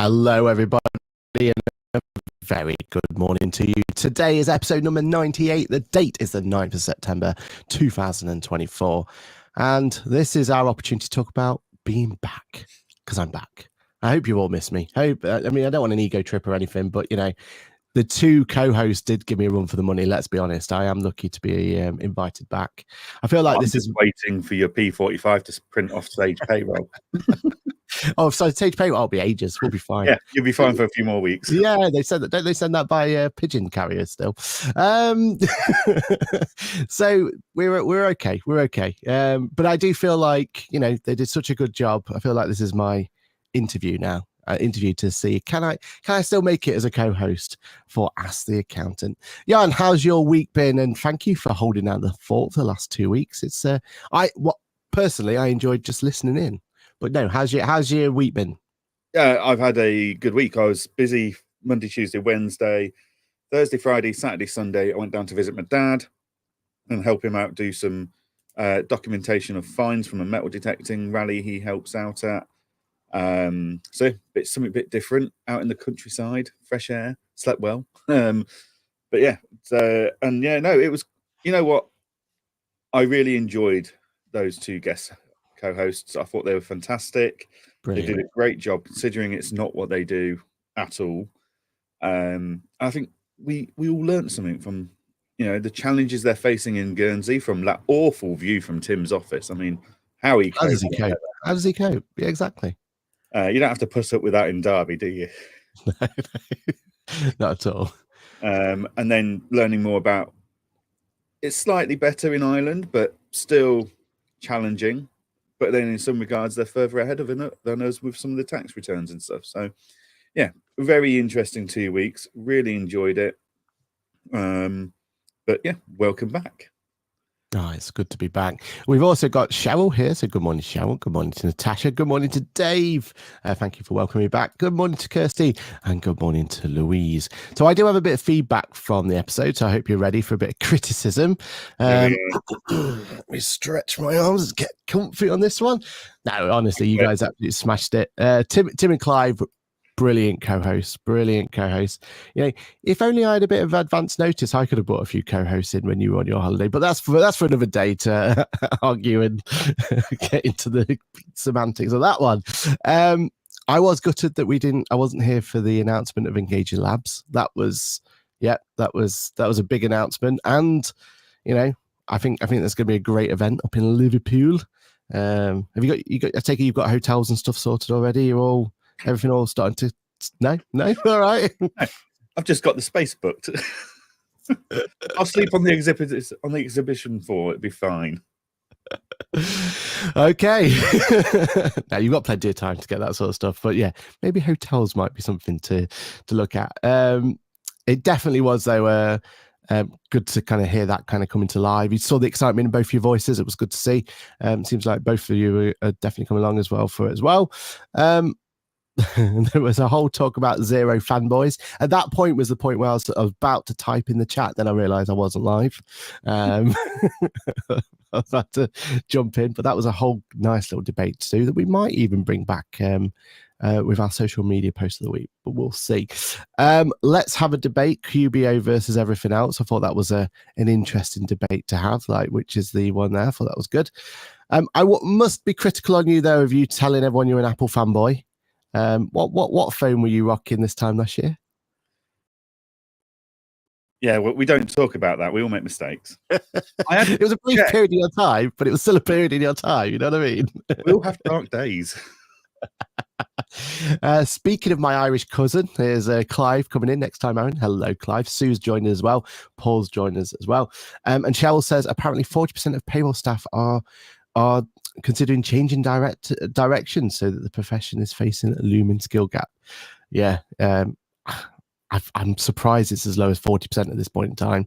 Hello, everybody, and a very good morning to you. Today is episode number 98. The date is the 9th of September, 2024. And this is our opportunity to talk about being back, because I'm back. I hope you all miss me. I don't want an ego trip or anything, but, the two co-hosts did give me a run for the money. Let's be honest. I am lucky to be invited back. I feel like this is waiting for your P45 to print off Sage payroll. Oh, so Sage payroll, I'll be ages. We'll be fine. Yeah, you'll be fine for a few more weeks. Yeah, they said that. Don't they send that by pigeon carrier still? So we're okay. We're okay. But I do feel like they did such a good job. I feel like this is my interview now. Interview to see can I still make it as a co-host for Ask the Accountant. Johann, how's your week been? And thank you for holding down the fort for the last 2 weeks. It's personally I enjoyed just listening in. But no, how's your week been? Yeah, I've had a good week. I was busy Monday, Tuesday, Wednesday, Thursday, Friday, Saturday, Sunday. I went down to visit my dad and help him out do some documentation of fines from a metal detecting rally he helps out at. So something a bit different out in the countryside, fresh air, slept well. But yeah, it was, what? I really enjoyed those two guest co-hosts. I thought they were fantastic. Brilliant. They did a great job considering it's not what they do at all. I think we all learned something from, the challenges they're facing in Guernsey from that awful view from Tim's office. I mean, how does he cope? How does he cope? Yeah, exactly. You don't have to put up with that in Derby, do you? Not at all. And then learning more about it's slightly better in Ireland, but still challenging. But then in some regards, they're further ahead of it than us with some of the tax returns and stuff. So, yeah, very interesting 2 weeks. Really enjoyed it. But yeah, welcome back. Oh, it's good to be back. We've also got Cheryl here. So good morning, Cheryl. Good morning to Natasha. Good morning to Dave. Thank you for welcoming me back. Good morning to Kirsty. And good morning to Louise. So I do have a bit of feedback from the episode. So I hope you're ready for a bit of criticism. Let me stretch my arms and get comfy on this one. No, honestly, you guys absolutely smashed it. Tim and Clive, brilliant co-host. If only I had a bit of advance notice, I could have brought a few co-hosts in when you were on your holiday. But that's for another day to argue and get into the semantics of that one. I was gutted that I wasn't here for the announcement of Engaging Labs. That was a big announcement, and I think there's going to be a great event up in Liverpool. Have you got? I take it you've got hotels and stuff sorted already. You're all. Everything all starting to no, all right. I've just got the space booked. I'll sleep on the exhibition floor. It'll be fine. Okay. Now you've got plenty of time to get that sort of stuff, but yeah, maybe hotels might be something to look at. It definitely was though. Good to kind of hear that kind of coming to life. You saw the excitement in both your voices. It was good to see. Seems like both of you are definitely coming along as well for it as well. There was a whole talk about zero fanboys. At that point was the point where I was about to type in the chat. Then I realized I wasn't live. I had to jump in, but that was a whole nice little debate to do that we might even bring back with our social media post of the week, but we'll see. Let's have a debate, QBO versus everything else. I thought that was an interesting debate to have, which is the one there. I thought that was good. I must be critical on you though of you telling everyone you're an Apple fanboy. What phone were you rocking this time last year? Yeah, well, we don't talk about that. We all make mistakes. It was a brief period in your time, but it was still a period in your time. You know what I mean? We all have dark days. Speaking of my Irish cousin, there's Clive coming in next time, Aaron. Hello, Clive. Sue's joined us as well. Paul's joined us as well. And Cheryl says apparently 40% of payroll staff are considering changing direction so that the profession is facing a looming skill gap. Yeah, I'm surprised it's as low as 40% at this point in time.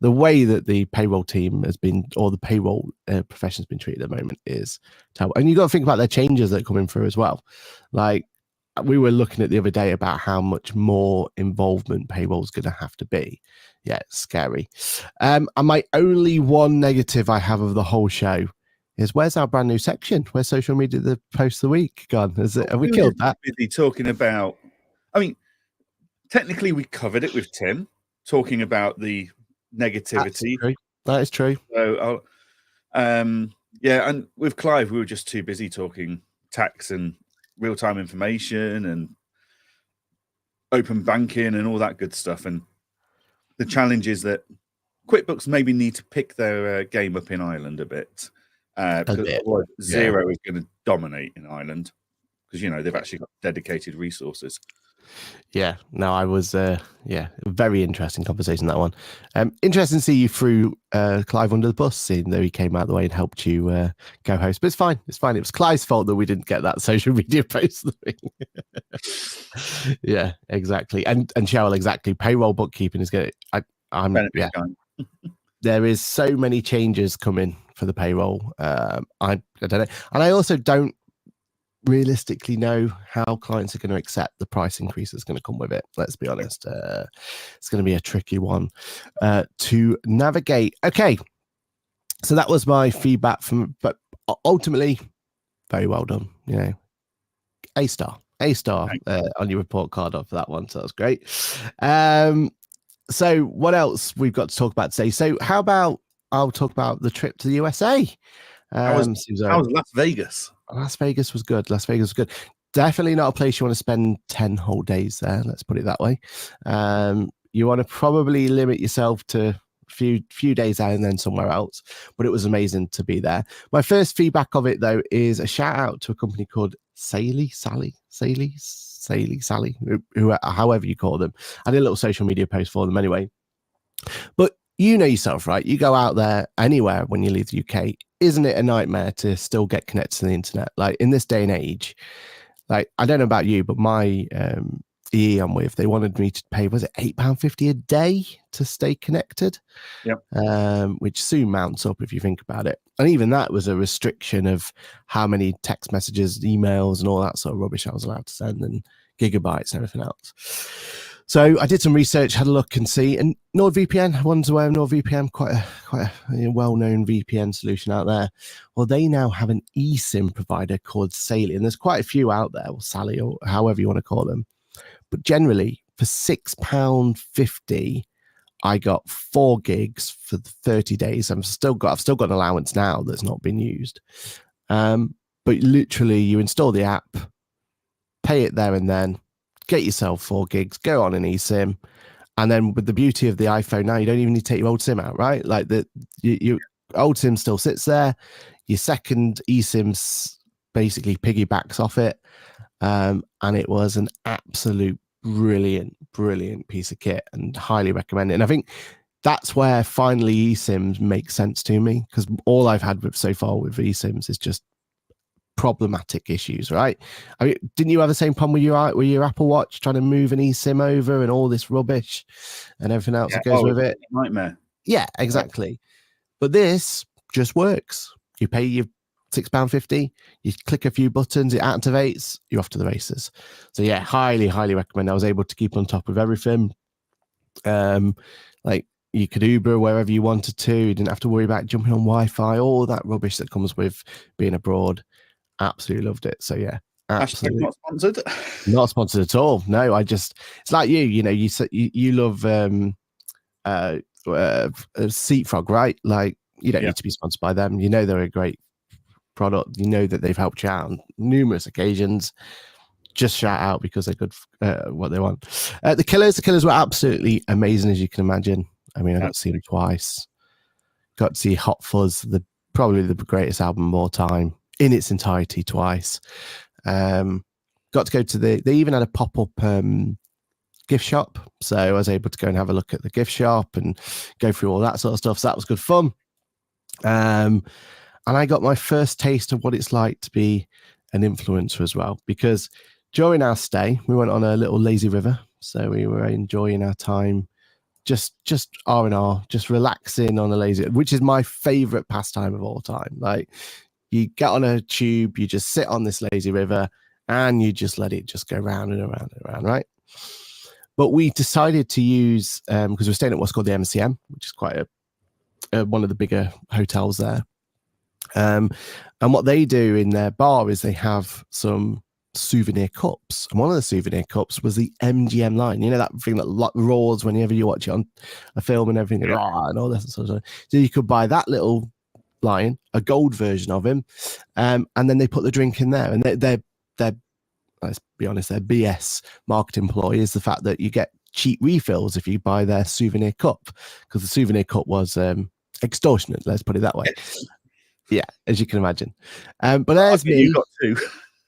The way that the payroll team has been, or the payroll profession has been treated at the moment is terrible. And you've got to think about the changes that are coming through as well. Like we were looking at the other day about how much more involvement payroll is going to have to be. Yeah, it's scary. And my only one negative I have of the whole show is where's our brand new section? Where's social media, the post of the week gone? Have we killed that? Busy talking about I mean, technically we covered it with Tim talking about the negativity. That is true. So, yeah, and with Clive, we were just too busy talking tax and real-time information and open banking and all that good stuff. And the challenge is that QuickBooks maybe need to pick their game up in Ireland a bit. Because otherwise Xero is going to dominate in Ireland because, they've actually got dedicated resources. Yeah, no, I was, very interesting conversation, that one. Interesting to see you threw Clive under the bus, even though he came out of the way and helped you co-host. But it's fine. It's fine. It was Clive's fault that we didn't get that social media post. Yeah, exactly. And Cheryl, exactly. Payroll bookkeeping is good. There is so many changes coming for the payroll. I don't know. And I also don't realistically know how clients are going to accept the price increase that's going to come with it. Let's be honest. It's going to be a tricky one to navigate. Okay. So that was my feedback but ultimately, very well done. A star on your report card for that one. So that's great. So what else we've got to talk about today? So how about I'll talk about the trip to the USA. How was Las Vegas? Las Vegas was good. Definitely not a place you want to spend 10 whole days there. Let's put it that way. You want to probably limit yourself to a few days out and then somewhere else. But it was amazing to be there. My first feedback of it, though, is a shout out to a company called Sally, who however you call them. I did a little social media post for them anyway. But you know yourself, right? You go out there anywhere when you leave the UK. Isn't it a nightmare to still get connected to the internet? Like in this day and age, like I don't know about you, but my EE I'm with, they wanted me to pay, was it £8.50 a day to stay connected? Yep. Which soon mounts up if you think about it. And even that was a restriction of how many text messages, emails, and all that sort of rubbish I was allowed to send, and gigabytes and everything else. So I did some research, had a look and see, and NordVPN, everyone's aware of NordVPN, quite a well-known VPN solution out there. Well, they now have an eSIM provider called Sally, and there's quite a few out there, or Sally, or however you want to call them. But generally, for £6.50, I got 4 gigs for 30 days. I've still got an allowance now that's not been used. But literally, you install the app, pay it there and then, get yourself 4 gigs, go on an eSIM, and then with the beauty of the iPhone now, you don't even need to take your old SIM out, right? Like your old SIM still sits there. Your second eSIM basically piggybacks off it, and it was an absolute brilliant piece of kit, and highly recommend it. And I think that's where finally eSIMs make sense to me, because all I've had so far with eSIMs is just problematic issues, right? I mean, didn't you have the same problem with your Apple Watch trying to move an eSIM over and all this rubbish and everything else that goes with it? Nightmare. Yeah, exactly. But this just works. You pay your £6.50, you click a few buttons, it activates, you're off to the races. So yeah, highly recommend. I was able to keep on top of everything. Like you could Uber wherever you wanted to. You didn't have to worry about jumping on Wi-Fi, all that rubbish that comes with being abroad. Absolutely loved it. So yeah, absolutely. Not sponsored. Not sponsored at all. No, it's like you love Seatfrog, right? Like you don't need to be sponsored by them. You know they're a great product. You know that they've helped you out on numerous occasions. Just shout out because they're good what they want. The Killers were absolutely amazing, as you can imagine. I mean, I got to see them twice. Got to see Hot Fuzz, probably the greatest album of all time, in its entirety twice. Got to go to they even had a pop-up gift shop, so I was able to go and have a look at the gift shop and go through all that sort of stuff. So that was good fun. And I got my first taste of what it's like to be an influencer as well, because during our stay we went on a little lazy river, so we were enjoying our time, just R&R, just relaxing on a lazy, which is my favorite pastime of all time. Like, you get on a tube, you just sit on this lazy river, and you just let it just go round and around and around, right? But we decided to use, because we're staying at what's called the MCM, which is quite one of the bigger hotels there. And what they do in their bar is they have some souvenir cups, and one of the souvenir cups was the MGM line. You know, that thing that roars whenever you watch it on a film and everything, and all that sort of stuff. So you could buy that little lion, a gold version of him, and then they put the drink in there, and they're let's be honest, their BS marketing ploy is the fact that you get cheap refills if you buy their souvenir cup, because the souvenir cup was extortionate, let's put it that way. Yeah, as you can imagine. But there's me. You got two.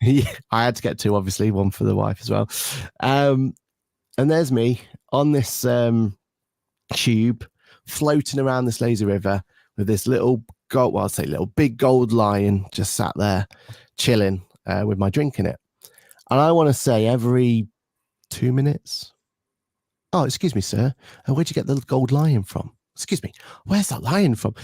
Yeah, I had to get two, obviously, one for the wife as well. And there's me on this tube floating around this lazy river with this little gold, well, I'd say little big gold lion just sat there chilling with my drink in it. And I want to say every 2 minutes, oh, excuse me, sir, where'd you get the gold lion from? Excuse me, where's that lion from?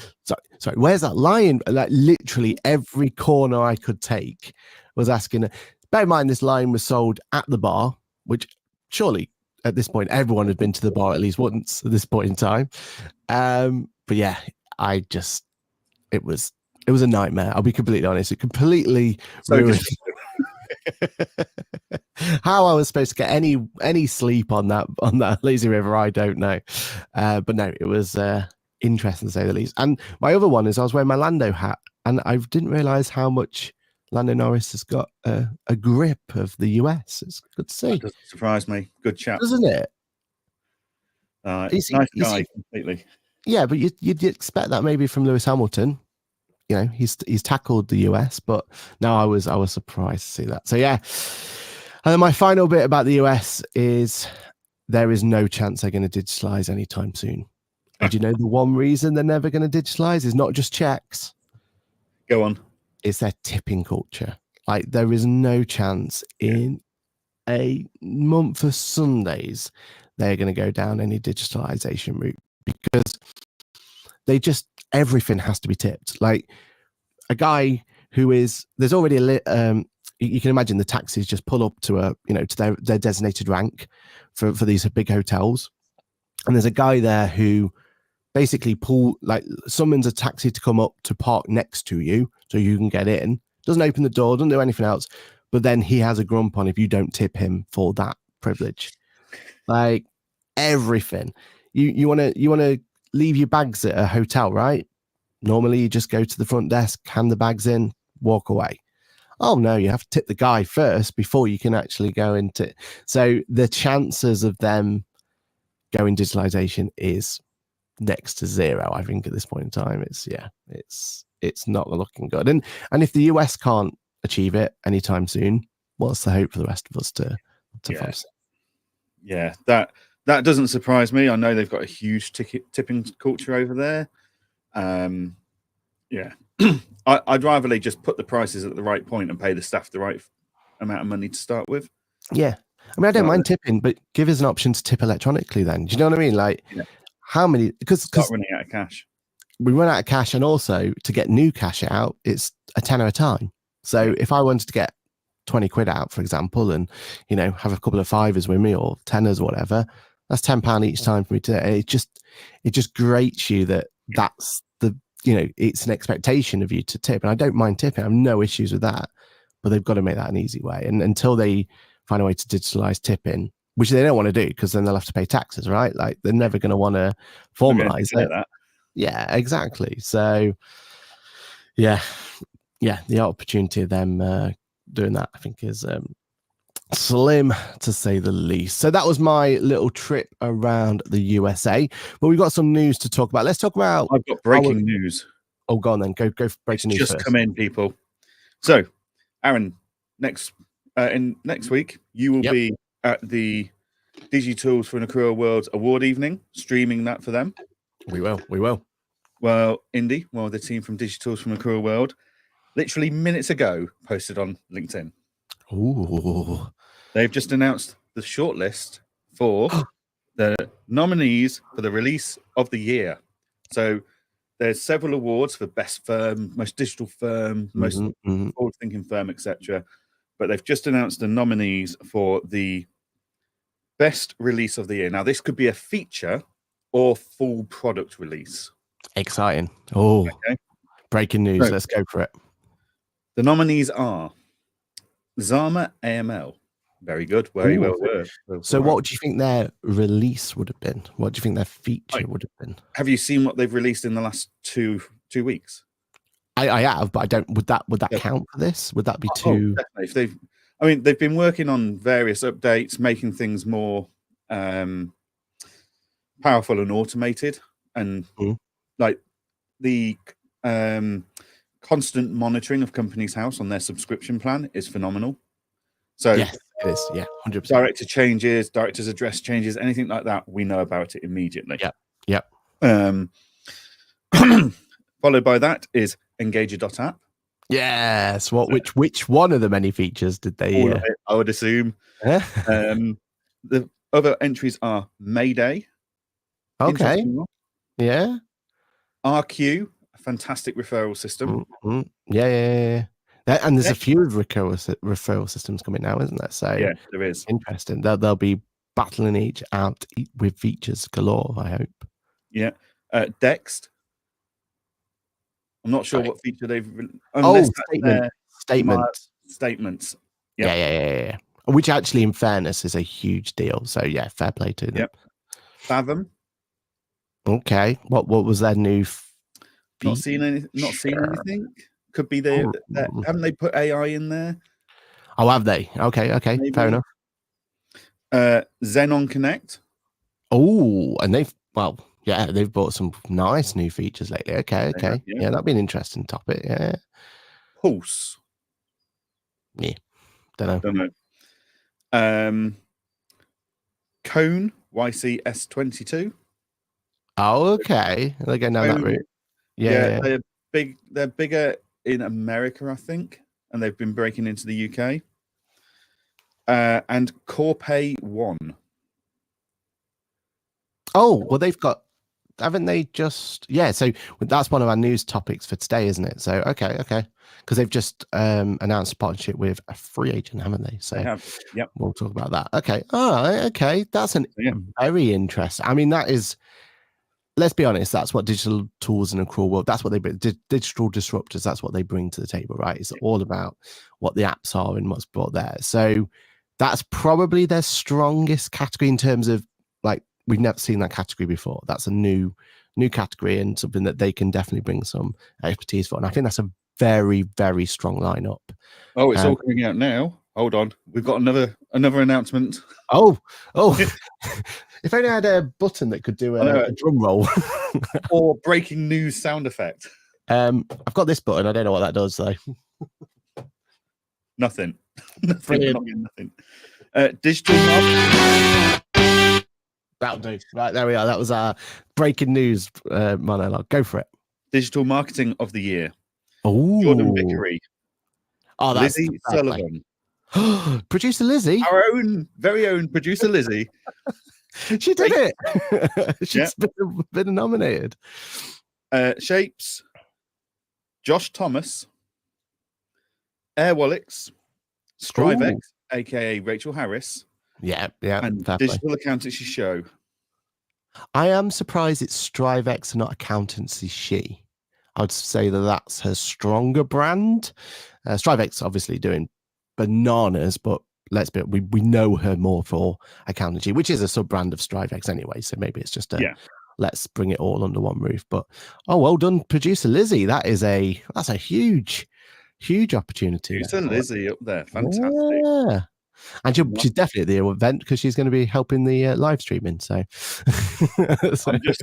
Sorry, where's that lion? Like literally every corner I could take was asking. Bear in mind, this lion was sold at the bar, which surely at this point everyone had been to the bar at least once at this point in time. But yeah, it was a nightmare. I'll be completely honest. It completely ruined how I was supposed to get any sleep on that lazy river. I don't know, but no, it was interesting to say the least. And my other one is I was wearing my Lando hat, and I didn't realize how much Lando Norris has got a grip of the US. It's good to see. That doesn't surprise me. Good chap, doesn't it? Nice guy, completely. Yeah, but you'd expect that maybe from Lewis Hamilton. You know, he's tackled the US, but no, I was surprised to see that. So yeah. And then my final bit about the US is there is no chance they're going to digitalize anytime soon. And you know the one reason they're never going to digitalize is not just checks. Go on. It's their tipping culture. Like there is no chance in a month of Sundays they're going to go down any digitalization route, because everything has to be tipped. Like a guy who is, there's already you can imagine the taxis just pull up to to their designated rank for these big hotels, and there's a guy there who basically summons a taxi to come up to park next to you so you can get in. Doesn't open the door, doesn't do anything else, but then he has a grump on if you don't tip him for that privilege. Like everything, you want to leave your bags at a hotel, right? Normally you just go to the front desk, hand the bags in, walk away. Oh no, you have to tip the guy first before you can actually go into. So the chances of them going digitalization is next to zero, I think, at this point in time. It's not looking good. And if the US can't achieve it anytime soon, what's the hope for the rest of us to follow? Yeah, that doesn't surprise me. I know they've got a huge tipping culture over there. Yeah, I'd rather they just put the prices at the right point and pay the staff the right amount of money to start with. Yeah, I mean, I don't mind tipping, but give us an option to tip electronically. Then, do you know what I mean? Like, how many? Because running out of cash. We run out of cash, and also to get new cash out, it's a tenner a time. So if I wanted to get 20 quid out, for example, and have a couple of fivers with me or tenners or whatever, that's £10 each time for me to. It just grates you that's the it's an expectation of you to tip, and I don't mind tipping. I have no issues with that, but they've got to make that an easy way. And until they find a way to digitalize tipping, which they don't want to do, because then they'll have to pay taxes, right? Like they're never going to want to formalize it. That. Yeah, exactly. So yeah, the opportunity of them doing that, I think, is slim, to say the least. So that was my little trip around the USA. But we've got some news to talk about. Let's talk about. I've got breaking news. Oh, go on then. Go for breaking news. Just come in, people. So, Aaron, next week you will be at the DigiTools for an Accrual Worlds award evening, streaming that for them. We will. Well, Indy, the team from DigiTools from Accrual World, literally minutes ago, posted on LinkedIn. Ooh. They've just announced the shortlist for the nominees for the release of the year. So there's several awards for best firm, most digital firm, most forward-thinking firm, etc. But they've just announced the nominees for the best release of the year. Now, this could be a feature or full product release. Exciting. Oh, okay. Breaking news. So, let's go for it. The nominees are Zama AML. Very good. Very Ooh. well worked. So what do you think their release would have been? What do you think their feature would have been? Have you seen what they've released in the last two weeks? I have, but I don't. Would that count for this? Would that be too? Definitely. If they've been working on various updates, making things more powerful and automated, and like the constant monitoring of Companies House on their subscription plan is phenomenal. So yes, it is. Yeah, 100%. Director changes, director's address changes, anything like that, we know about it immediately. Yep. Followed by that is Engager.app. Yes. Which one of the many features did they? All of it, I would assume. The other entries are Mayday. Okay. Yeah. RQ, a fantastic referral system. Yeah. And there's a few referral systems coming now, isn't there? So yeah, there is. Interesting. They'll be battling each out with features galore, I hope. Yeah. Dext. I'm not sure what feature they've. Statements. Yeah. Which actually, in fairness, is a huge deal. So yeah, fair play to them. Yep. Fathom. Okay. What was their new? Not seen anything. Could be there. Haven't they put AI in there? Oh, have they? Okay. Maybe. Fair enough. Xenon Connect. Oh, and they've brought some nice new features lately. Okay. Yeah, that'd be an interesting topic. Yeah. Pulse. Yeah. Don't know. Cone YCS22. Oh, okay. They're going down that route. Yeah. They're bigger in America, I think, and they've been breaking into the UK. And Corpay 1. Oh, well, haven't they just? Yeah, so that's one of our news topics for today, isn't it? So, okay. Because they've just announced a partnership with a free agent, haven't they? So, yep. We'll talk about that. Okay. Okay. That's very interesting. I mean, that is, let's be honest, that's what digital tools in a cruel world, that's what they bring. Digital disruptors, that's what they bring to the table, right? It's all about what the apps are and what's brought there. So that's probably their strongest category in terms of, like, we've never seen that category before. That's a new category and something that they can definitely bring some expertise for. And I think that's a very, very strong lineup. Oh, it's all coming out now. Hold on. We've got another announcement. Oh. If only I had a button that could do a drum roll. Or breaking news sound effect. I've got this button. I don't know what that does, though. Nothing. Nothing. Digital marketing. That'll do. Right, there we are. That was our breaking news monologue. Go for it. Digital marketing of the year. Oh, Jordan Vickery. Oh, that's Lizzie Sullivan. Producer Lizzie. Our very own producer Lizzie. She did it. She's been nominated. Shapes. Josh Thomas. Airwallix. Strivex, aka Rachel Harris. Yeah. And Digital Accountancy Show. I am surprised it's Strivex and not Accountancy She. I would say that's her stronger brand. Strivex obviously doing bananas, but we know her more for Accountancy, which is a sub brand of Strivex anyway. So maybe it's just let's bring it all under one roof. But well done, producer Lizzie. That's a huge opportunity. Producer Lizzie up there, fantastic. Yeah. And she's definitely at the event because she's going to be helping the live streaming. So I'm just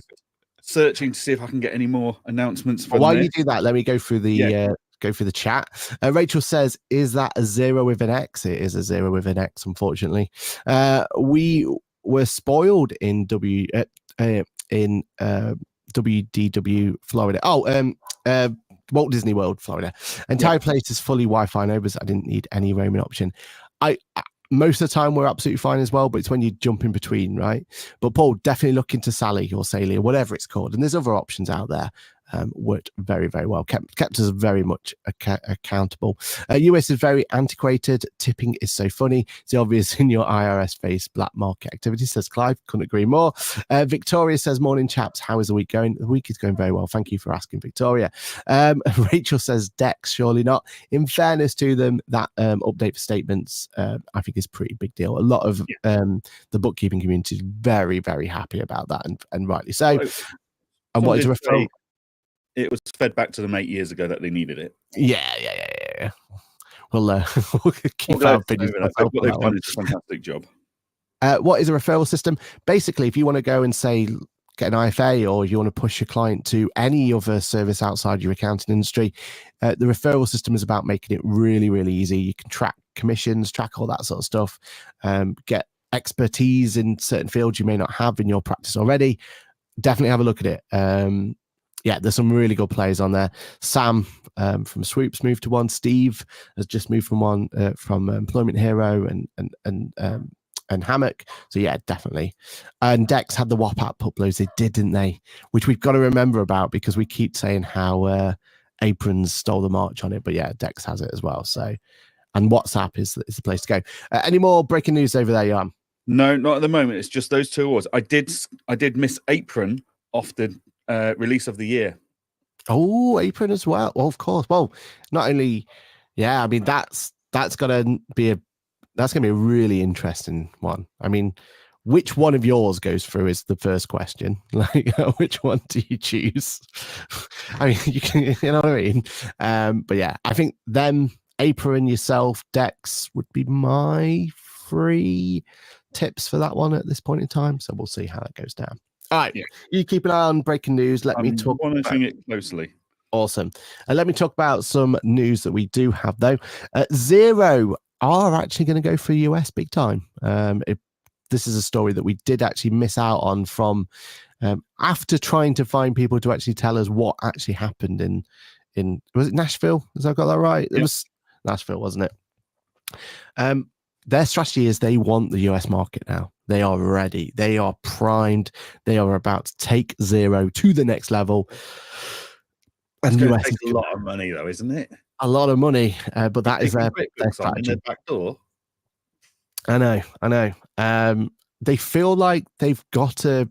searching to see if I can get any more announcements. While you do that, let me go through the chat. Rachel says, "Is that a 0 with an X?" It is a 0 with an X, unfortunately. We were spoiled in WDW Florida. Walt Disney World, Florida. Entire place is fully Wi-Fi enabled. I didn't need any roaming option. Most of the time we're absolutely fine as well, but it's when you jump in between, right? But Paul, definitely look into Sally or Sally or whatever it's called, and there's other options out there. worked very, very well. Kept us very much accountable. US is very antiquated. Tipping is so funny. It's obvious in your IRS face black market activity, says Clive. Couldn't agree more. Victoria says, morning chaps, how is the week going? The week is going very well. Thank you for asking, Victoria. Rachel says, Dex, surely not. In fairness to them, that update for statements, I think is a pretty big deal. A lot of the bookkeeping community is very, very happy about that, and rightly so. And what is a referral? It was fed back to them 8 years ago that they needed it. Yeah. We'll keep our opinions. They've done a fantastic job. What is a referral system? Basically, if you want to go and say get an IFA, or you want to push your client to any other service outside your accounting industry, the referral system is about making it really, really easy. You can track commissions, track all that sort of stuff, get expertise in certain fields you may not have in your practice already. Definitely have a look at it. There's some really good players on there. Sam from Swoops moved to one. Steve has just moved from one, from Employment Hero and Hammock. So yeah, definitely. And Dex had the WAP app uploads. They didn't they? Which we've got to remember about, because we keep saying how Aprons stole the march on it. But yeah, Dex has it as well. So, and WhatsApp is the place to go. Any more breaking news over there, Johan? No, not at the moment. It's just those two awards. I did miss Apron off the release of the year. Oh, Apron as well. Well, of course. Well, not only, I mean, that's gonna be a really interesting one. I mean, which one of yours goes through is the first question. Like, which one do you choose? I mean, you know what I mean? But yeah, I think them, Apron, yourself, Dex would be my 3 tips for that one at this point in time. So we'll see how it goes down. All right, you keep an eye on breaking news. Let me talk. Monitoring it closely. Awesome. And let me talk about some news that we do have, though. Xero are actually going to go for US big time. This is a story that we did actually miss out on from after trying to find people to actually tell us what actually happened in was it Nashville? Has I got that right? It was Nashville, wasn't it? Their strategy is they want the US market now. They are ready. They are primed. They are about to take Xero to the next level. And US takes a lot of money, though, isn't it? A lot of money, but that is their strategy. In their back door. I know. They feel like they've got a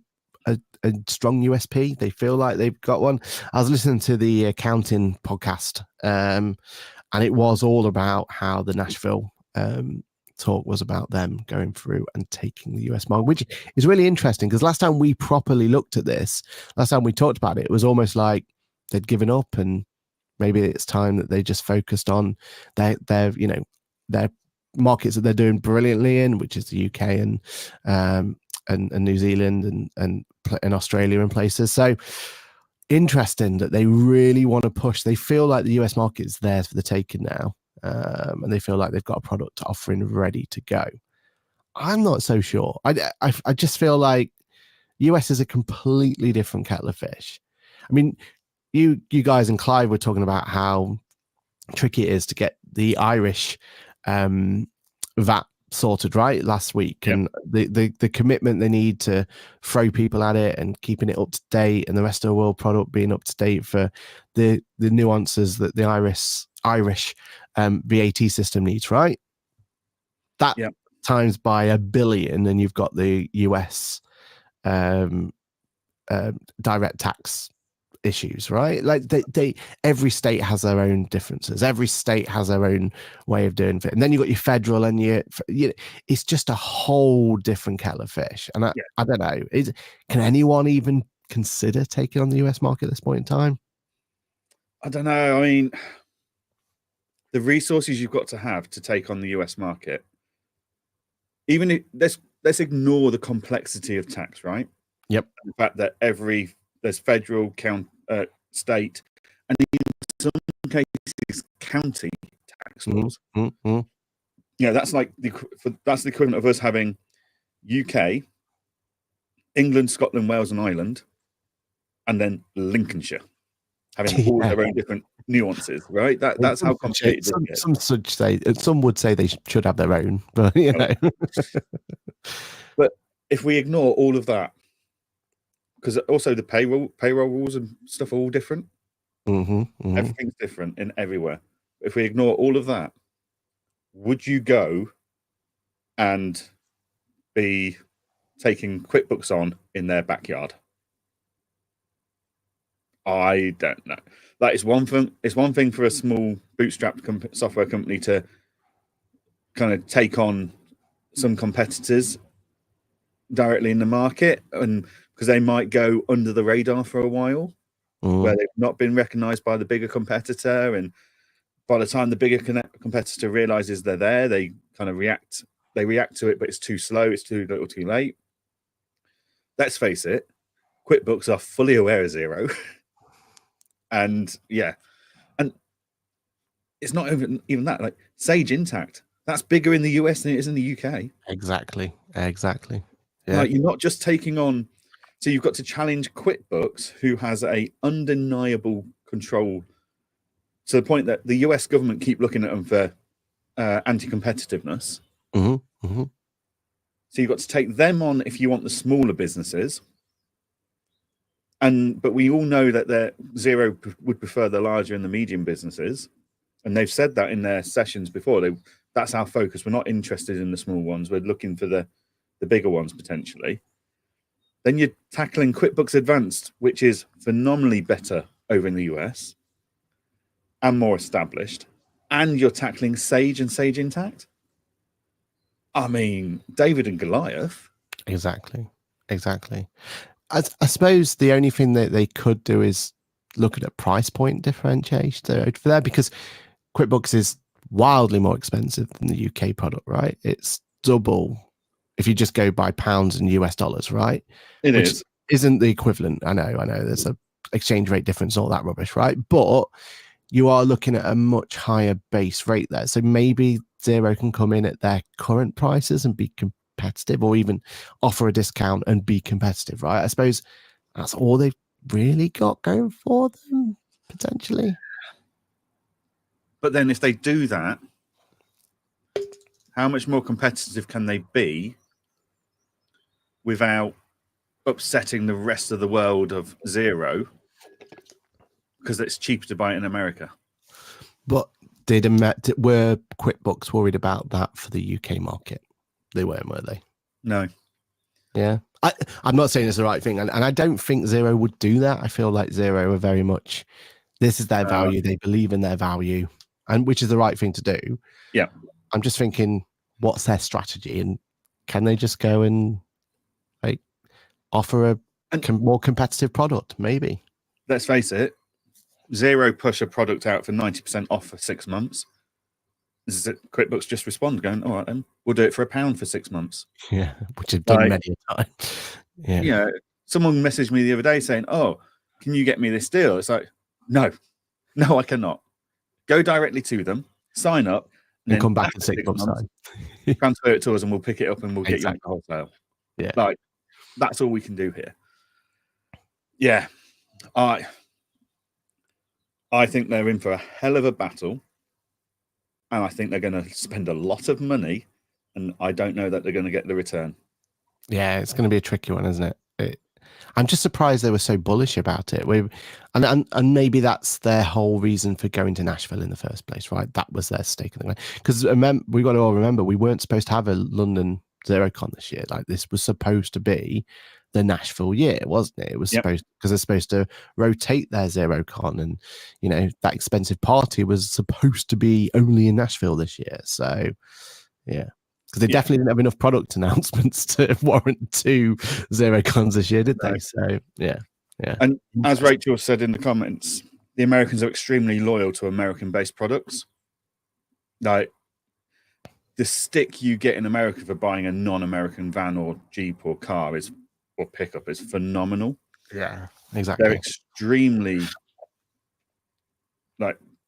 strong USP. They feel like they've got one. I was listening to the accounting podcast, and it was all about how the Nashville talk was about them going through and taking the US market, which is really interesting, because last time we properly looked at this, last time we talked about it, it was almost like they'd given up, and maybe it's time that they just focused on their markets that they're doing brilliantly in, which is the UK and New Zealand and Australia and places. So interesting that they really want to push. They feel like the US market is theirs for the taking now. And they feel like they've got a product offering ready to go. I'm not so sure. I just feel like US is a completely different kettle of fish. I mean, you guys and Clive were talking about how tricky it is to get the Irish VAT sorted right last week, and the commitment they need to throw people at it and keeping it up to date, and the rest of the world product being up to date for the nuances that the Irish VAT system needs, right? That times by 1 billion, and you've got the US direct tax issues, right? Like they every state has their own differences. Every state has their own way of doing it, and then you've got your federal, and it's just a whole different kettle of fish. And I don't know, can anyone even consider taking on the US market at this point in time? I don't know. I mean, the resources you've got to have to take on the US market, even if, let's ignore the complexity of tax, right? Yep. The fact that there's federal, state, and in some cases county tax laws. Mm-hmm. Yeah, that's like that's the equivalent of us having UK, England, Scotland, Wales, and Ireland, and then Lincolnshire having all their own different nuances, right? That's how complicated. Some would say they should have their own, but you know. But if we ignore all of that, because also the payroll rules and stuff are all different. Everything's different in everywhere. If we ignore all of that, would you go and be taking QuickBooks on in their backyard? I don't know. Like, it's one thing. It's one thing for a small bootstrapped software company to kind of take on some competitors directly in the market, and because they might go under the radar for a while, where they've not been recognized by the bigger competitor, and by the time the bigger competitor realizes they're there, they kind of react to it, but it's too slow, it's too little too late. Let's face it, QuickBooks are fully aware of Xero. And yeah, and it's not even that. Like Sage Intacct, that's bigger in the US than it is in the UK. Exactly. Yeah. Like, you're not just taking on, so you've got to challenge QuickBooks, who has a undeniable control, to the point that the US government keep looking at them for anti-competitiveness. So you've got to take them on if you want the smaller businesses. But we all know that Xero would prefer the larger and the medium businesses, and they've said that in their sessions before. That's our focus. We're not interested in the small ones. We're looking for the bigger ones potentially. Then you're tackling QuickBooks Advanced, which is phenomenally better over in the US and more established, and you're tackling Sage and Sage Intacct. I mean, David and Goliath. Exactly. I suppose the only thing that they could do is look at a price point differentiation for that, because QuickBooks is wildly more expensive than the UK product, right? It's double if you just go by pounds and US dollars, right? Which isn't the equivalent. I know there's a exchange rate difference, all that rubbish, right? But you are looking at a much higher base rate there. So maybe Xero can come in at their current prices and be competitive, or even offer a discount and be competitive, right? I suppose that's all they've really got going for them, potentially. But then if they do that, how much more competitive can they be without upsetting the rest of the world of Xero, because it's cheaper to buy it in America? But were QuickBooks worried about that for the UK market? They weren't, were they? No. Yeah. I'm not saying it's the right thing, and I don't think Xero would do that. I feel like Xero are very much, this is their value. They believe in their value, and which is the right thing to do. Yeah. I'm just thinking, what's their strategy, and can they just go and like offer a more competitive product? Maybe. Let's face it, Xero push a product out for 90% off for 6 months. QuickBooks just respond going, all right, then we'll do it for £1 for 6 months. Yeah, which have done many a time. Yeah. Someone messaged me the other day saying, oh, can you get me this deal? It's like, no, I cannot. Go directly to them, sign up, and come back in 6 months' time. Transfer it to us and we'll pick it up and we'll get you on wholesale. Yeah. Like, that's all we can do here. Yeah. I think they're in for a hell of a battle. And I think they're going to spend a lot of money. And I don't know that they're going to get the return. Yeah, it's going to be a tricky one, isn't it? I'm just surprised they were so bullish about it. And maybe that's their whole reason for going to Nashville in the first place, right? That was their stake in the ground. Because we got to all remember, we weren't supposed to have a London XeroCon this year. Like, this was supposed to be the Nashville year, wasn't it? It was supposed, because they're supposed to rotate their XeroCon, and that expensive party was supposed to be only in Nashville this year. So yeah. Because they definitely didn't have enough product announcements to warrant 2 XeroCons this year, did they? So, yeah. And as Rachel said in the comments, the Americans are extremely loyal to American-based products. Like, the stick you get in America for buying a non-American van or Jeep or car or pickup is phenomenal. Yeah, exactly. They're extremely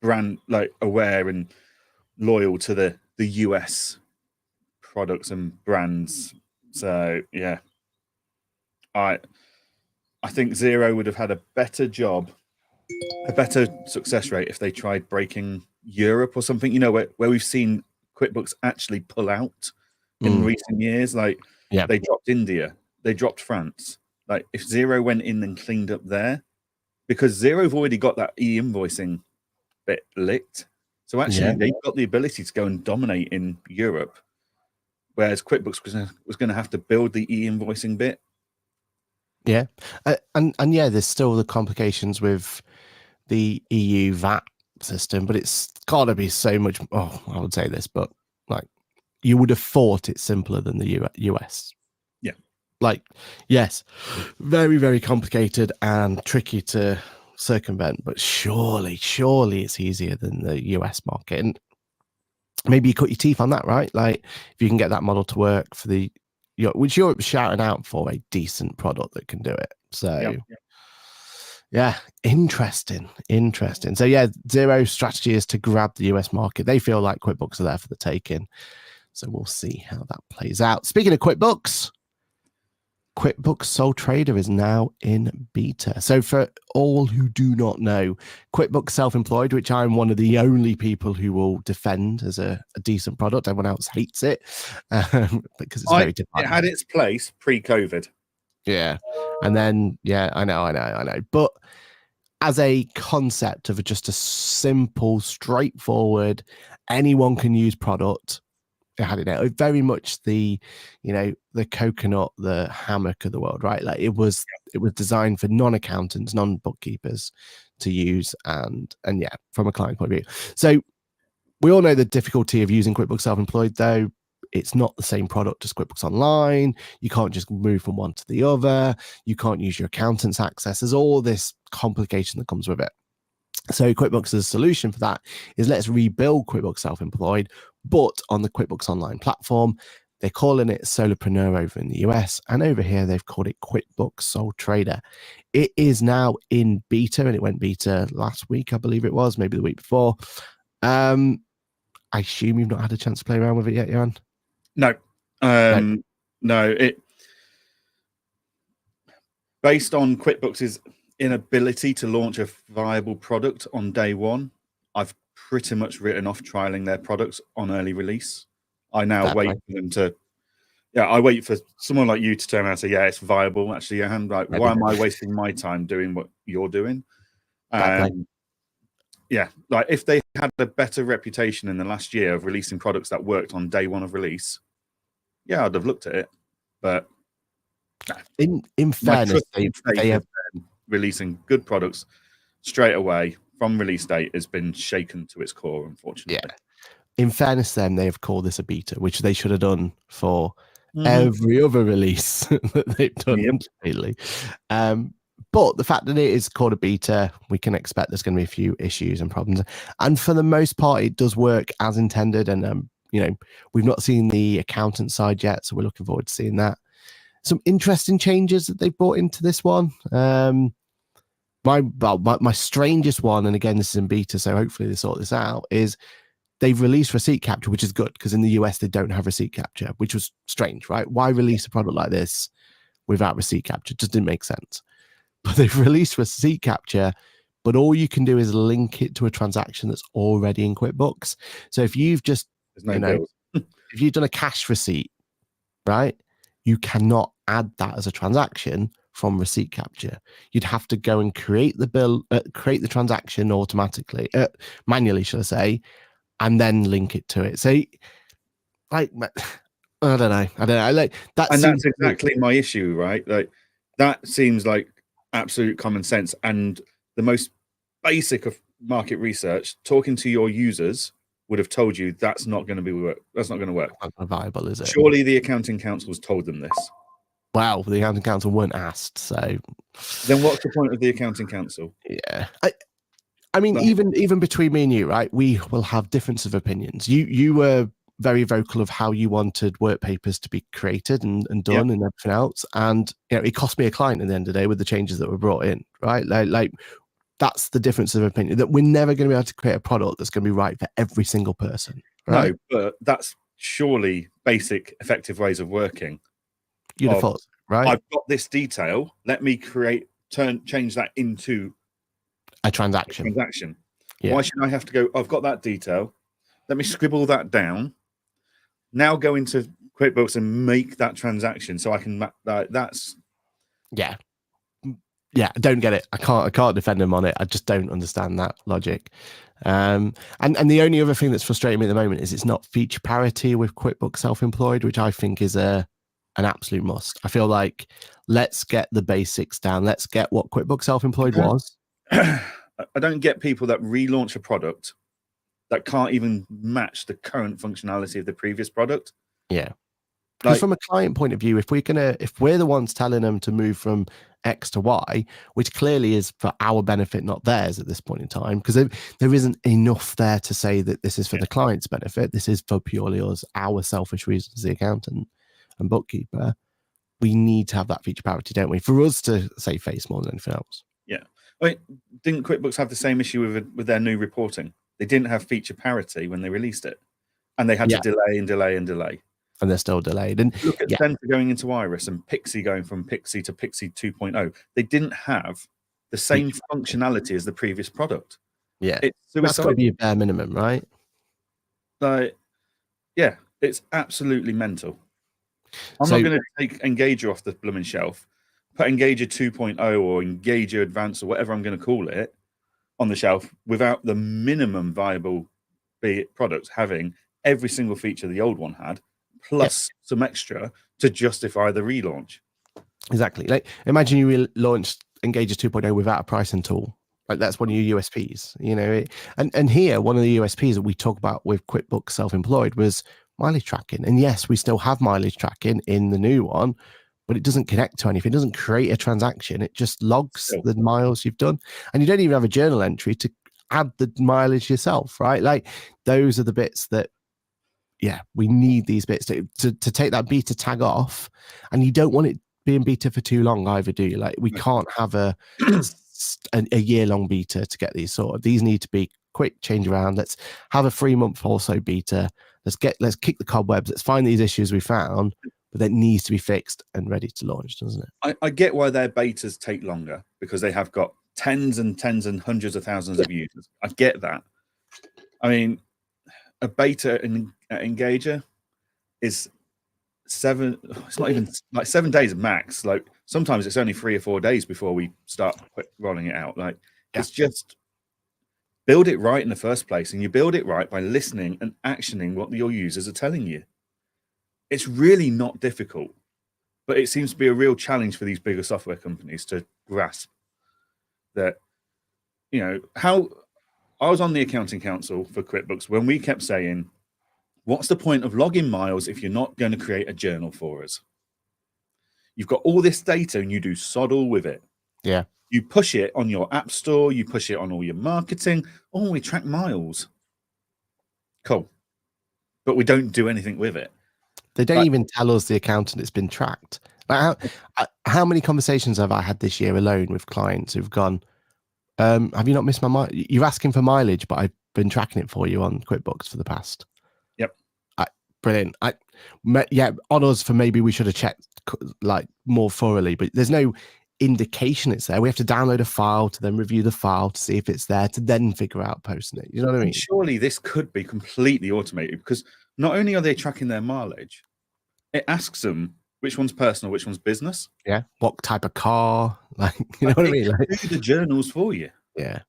brand aware and loyal to the US products and brands. So yeah, I think Xero would have had a better success rate if they tried breaking Europe or something, where we've seen QuickBooks actually pull out in recent years. Like, they dropped India, they dropped France, like if Zero went in and cleaned up there, because Zero've already got that e-invoicing bit licked. So actually, they've got the ability to go and dominate in Europe, whereas QuickBooks was going to have to build the e-invoicing bit. Yeah, and yeah, there's still the complications with the EU VAT system, but it's got to be so much. Oh, I would say this, but like you would have thought it's simpler than the US. Yeah, like yes, very very complicated and tricky to circumvent, but surely it's easier than the US market. And maybe you cut your teeth on that, right? Like if you can get that model to work for the, which Europe's shouting out for a decent product that can do it. So yeah, interesting. So yeah, Zero's strategy is to grab the US market. They feel like QuickBooks are there for the taking. So we'll see how that plays out. Speaking of QuickBooks Sole Trader is now in beta. So for all who do not know, QuickBooks Self-Employed, which I'm one of the only people who will defend as a decent product. Everyone else hates it because it's very difficult. It had its place pre-COVID. Yeah. And then, yeah, I know. But as a concept of just a simple, straightforward, anyone can use product, it had it out. Very much the, the coconut, the hammock of the world, right? Like it was designed for non-accountants, non-bookkeepers to use, and yeah, from a client point of view. So we all know the difficulty of using QuickBooks Self-Employed, though. It's not the same product as QuickBooks Online. You can't just move from one to the other. You can't use your accountant's access. There's all this complication that comes with it. So QuickBooks' solution for that is let's rebuild QuickBooks Self-Employed, but on the QuickBooks Online platform. They're calling it Solopreneur over in the US, and over here they've called it QuickBooks Sole Trader. It is now in beta, and it went beta last week, I believe it was, maybe the week before. I assume you've not had a chance to play around with it yet, Johann? No. No. It based on QuickBooks' inability to launch a viable product on day one, I've pretty much written off trialing their products on early release. I now wait for them to. Yeah, I wait for someone like you to turn around and say, "Yeah, it's viable." Actually, I'm like, why am I wasting my time doing what you're doing? Yeah, like if they had a better reputation in the last year of releasing products that worked on day one of release, yeah, I'd have looked at it. But in fairness, they have releasing good products straight away from release date has been shaken to its core, unfortunately. Yeah. In fairness, then they have called this a beta, which they should have done for every other release that they've done lately. But the fact that it is called a beta, we can expect there's going to be a few issues and problems. And for the most part, it does work as intended. And we've not seen the accountant side yet, so we're looking forward to seeing that. Some interesting changes that they brought into this one. My strangest one, and again, this is in beta, so hopefully they sort this out, is they've released receipt capture, which is good because in the US they don't have receipt capture, which was strange, right? Why release a product like this without receipt capture? Just didn't make sense. But they've released receipt capture, but all you can do is link it to a transaction that's already in QuickBooks. So if you've just, if you've done a cash receipt, right, you cannot add that as a transaction from receipt capture. You'd have to go and create the bill, create the transaction automatically, manually, should I say, and then link it to it. So, like, I don't know. Like that, and that's exactly my issue, right? Like that seems like absolute common sense and the most basic of market research. Talking to your users would have told you that's not going to work. That's not going to work. Not viable, is it? Surely the accounting council's told them this. Well, the accounting council weren't asked, so then what's the point of the accounting council? Yeah, I mean, even between me and you, right? We will have differences of opinions. You were very vocal of how you wanted work papers to be created and done and everything else, and it cost me a client at the end of the day with the changes that were brought in, right? Like that's the difference of opinion. That we're never going to be able to create a product that's going to be right for every single person. Right? No, but that's surely basic, effective ways of working. You'd have thought, right? I've got this detail. Let me change that into a transaction. Yeah. Why should I have to go? I've got that detail. Let me scribble that down. Now go into QuickBooks and make that transaction so I can. That's Yeah, I don't get it. I can't defend them on it. I just don't understand that logic. And the only other thing that's frustrating me at the moment is it's not feature parity with QuickBooks Self-Employed, which I think is an absolute must. I feel like let's get the basics down. Let's get what QuickBooks Self-Employed was. I don't get people that relaunch a product that can't even match the current functionality of the previous product. Yeah. Because Like, from a client point of view, if we're the ones telling them to move from X to Y, which clearly is for our benefit, not theirs at this point in time, because there isn't enough there to say that this is for the client's benefit. This is for purely us, our selfish reasons, the accountant and bookkeeper. We need to have that feature parity, don't we? For us to save face more than anything else. Yeah. I mean, didn't QuickBooks have the same issue with their new reporting? They didn't have feature parity when they released it, and they had to delay and delay and delay. And they're still delayed. And look at Center going into Iris and Pixie going from Pixie to Pixie 2.0. They didn't have the same functionality as the previous product. Yeah, it's that's got to be a bare minimum, right? Like, yeah, it's absolutely mental. I'm not going to take Engager off the blooming shelf, put Engager 2.0 or Engager Advanced or whatever I'm going to call it on the shelf without the minimum viable product having every single feature the old one had, plus some extra to justify the relaunch. Exactly. Like, imagine you launched Engager 2.0 without a pricing tool. Like, that's one of your USPs, you know. And here, one of the USPs that we talk about with QuickBooks Self-Employed was mileage tracking. And yes, we still have mileage tracking in the new one, but it doesn't connect to anything. It doesn't create a transaction. It just logs the miles you've done. And you don't even have a journal entry to add the mileage yourself, right? Like, those are the bits that, yeah, we need these bits to take that beta tag off. And you don't want it being beta for too long either, do you? Like, we can't have a year-long beta to get these sorted. These need to be quick change around. Let's have a 3-month or so beta. Let's kick the cobwebs. Let's find these issues we found, but that needs to be fixed and ready to launch, doesn't it? I get why their betas take longer, because they have got tens and hundreds of thousands of users. I get that. I mean, a beta Engager is it's not even like 7 days max. Like, sometimes it's only 3 or 4 days before we start rolling it out. Like, it's just build it right in the first place, and you build it right by listening and actioning what your users are telling you. It's really not difficult, but it seems to be a real challenge for these bigger software companies to grasp that. You know, how I was on the accounting council for QuickBooks when we kept saying, what's the point of logging miles if you're not going to create a journal for us? You've got all this data and you do sod all with it. Yeah. You push it on your app store, you push it on all your marketing. Oh, we track miles. Cool. But we don't do anything with it. They don't even tell us, the accountant, it's been tracked. Like, how many conversations have I had this year alone with clients who've gone, have you not missed my mileage? You're asking for mileage, but I've been tracking it for you on QuickBooks for the past. Yep. Brilliant. On us for maybe we should have checked like more thoroughly, but there's no indication it's there. We have to download a file to then review the file to see if it's there, to then figure out posting it. You know what I mean? Surely this could be completely automated, because not only are they tracking their mileage, it asks them which one's personal, which one's business. Yeah. What type of car? Like, you know what I mean? Like, do the journals for you. Yeah.